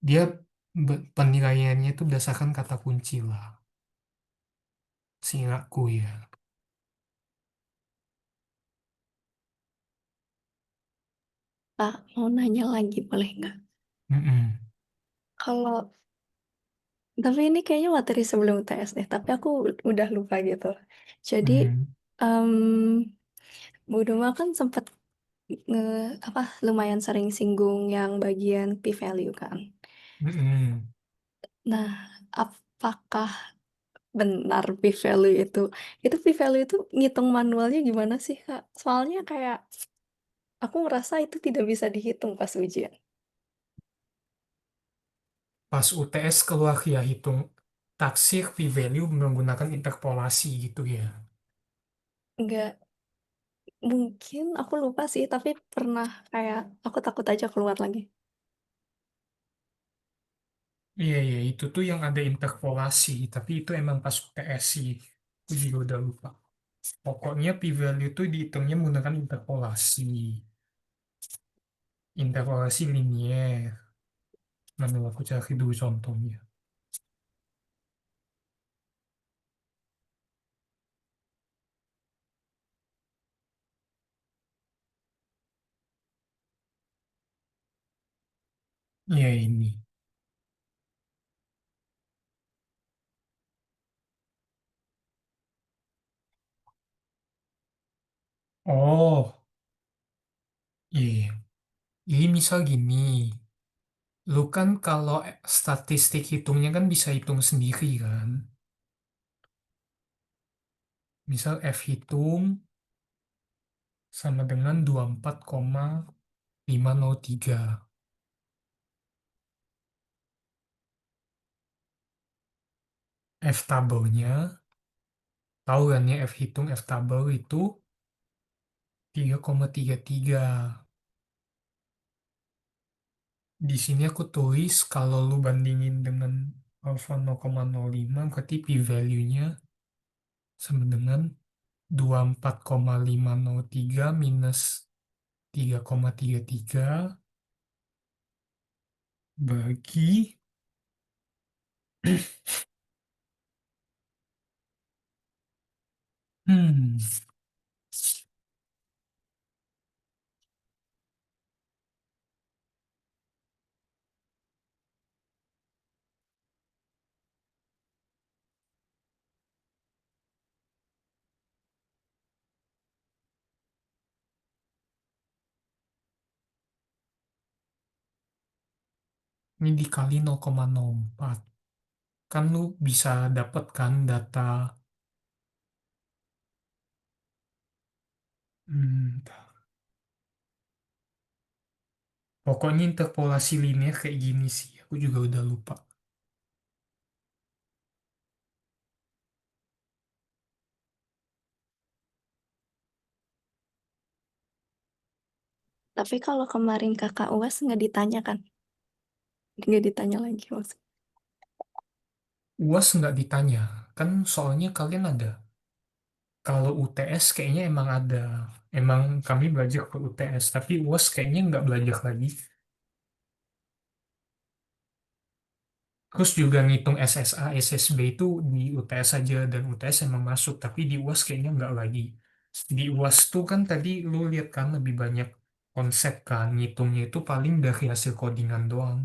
dia penilaiannya itu berdasarkan kata kunci lah, seingatku ya. Kak, mau nanya lagi boleh nggak? Mm-mm. Kalau tapi ini kayaknya materi sebelum UTS deh, tapi aku udah lupa gitu. Jadi, Mm. em, Bu Duma kan sempat nge, apa lumayan sering singgung yang bagian p-value kan. Mm-mm. Nah, apakah benar p-value itu p-value itu ngitung manualnya gimana sih, Kak? Soalnya kayak aku ngerasa itu tidak bisa dihitung pas ujian. Pas UTS keluar ya hitung taksir p-value menggunakan interpolasi gitu ya. Enggak, mungkin aku lupa sih, tapi pernah kayak aku takut aja keluar lagi. Iya, iya, itu tuh yang ada interpolasi, tapi itu emang pas UTS sih. Aku juga udah lupa. Pokoknya p-value itu dihitungnya menggunakan interpolasi. Interpolasi linier. Mana aku cari dulu contohnya. Iya, ini. Oh, iya. Jadi misal gini, lu kan kalau statistik hitungnya kan bisa hitung sendiri kan. Misal F hitung sama dengan 24,503. F tabelnya, tahu kan ya F hitung F tabel itu 3,33. Di sini aku tulis kalau lu bandingin dengan alpha 0,05 berarti p-value-nya sama dengan 24,503 minus 3,33 bagi hmm, ini dikali 0,04. Kan lu bisa dapet kan data hmm, pokoknya interpolasi linear kayak gini sih. Aku juga udah lupa. Tapi kalau kemarin kakak UAS nggak ditanya kan? Nggak ditanya lagi maksud. UAS nggak ditanya, kan soalnya kalian ada Kalau UTS kayaknya emang kami belajar ke UTS, tapi UAS kayaknya nggak belajar lagi. Terus juga ngitung SSA, SSB itu di UTS saja, dan UTS emang masuk, tapi di UAS kayaknya nggak lagi. Di UAS tuh kan tadi lu lihat kan lebih banyak konsep kan, ngitungnya itu paling dari hasil codingan doang.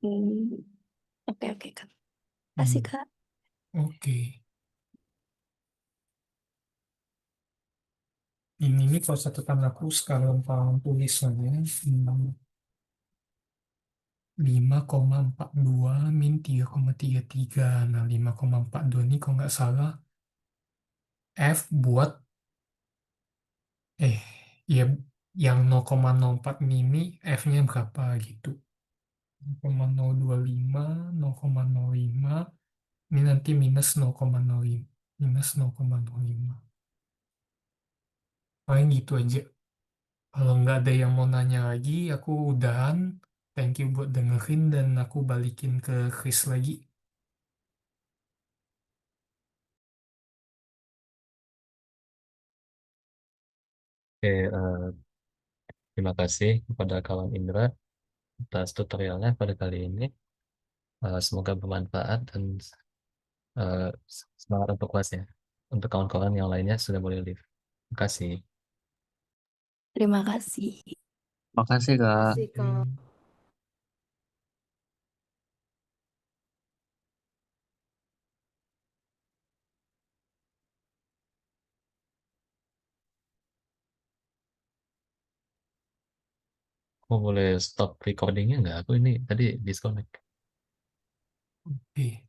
Hmm, oke oke Kak. Kasih Hmm, Kak. oke. Ini nih kalau catatan aku sekarang paham tulisannya 5,42 min 3,33. Nah, 5,42 ini kalau nggak salah F buat eh ya yang 0,04 mimi F-nya berapa gitu. 0,025, 0,05 ini nanti minus 0,05, minus 0,05. Paling gitu aja. Kalau nggak ada yang mau nanya lagi, aku udahan. Thank you buat dengerin dan aku balikin ke Chris lagi. Oke, terima kasih kepada kawan Indra atas tutorialnya pada kali ini. Semoga bermanfaat dan eh, semangat untuk kelasnya. Untuk kawan-kawan yang lainnya sudah boleh leave. Terima kasih. Terima kasih. Makasih, Kak. Kasih Kak. Aku boleh stop recordingnya nggak? Aku ini tadi disconnect. Oke.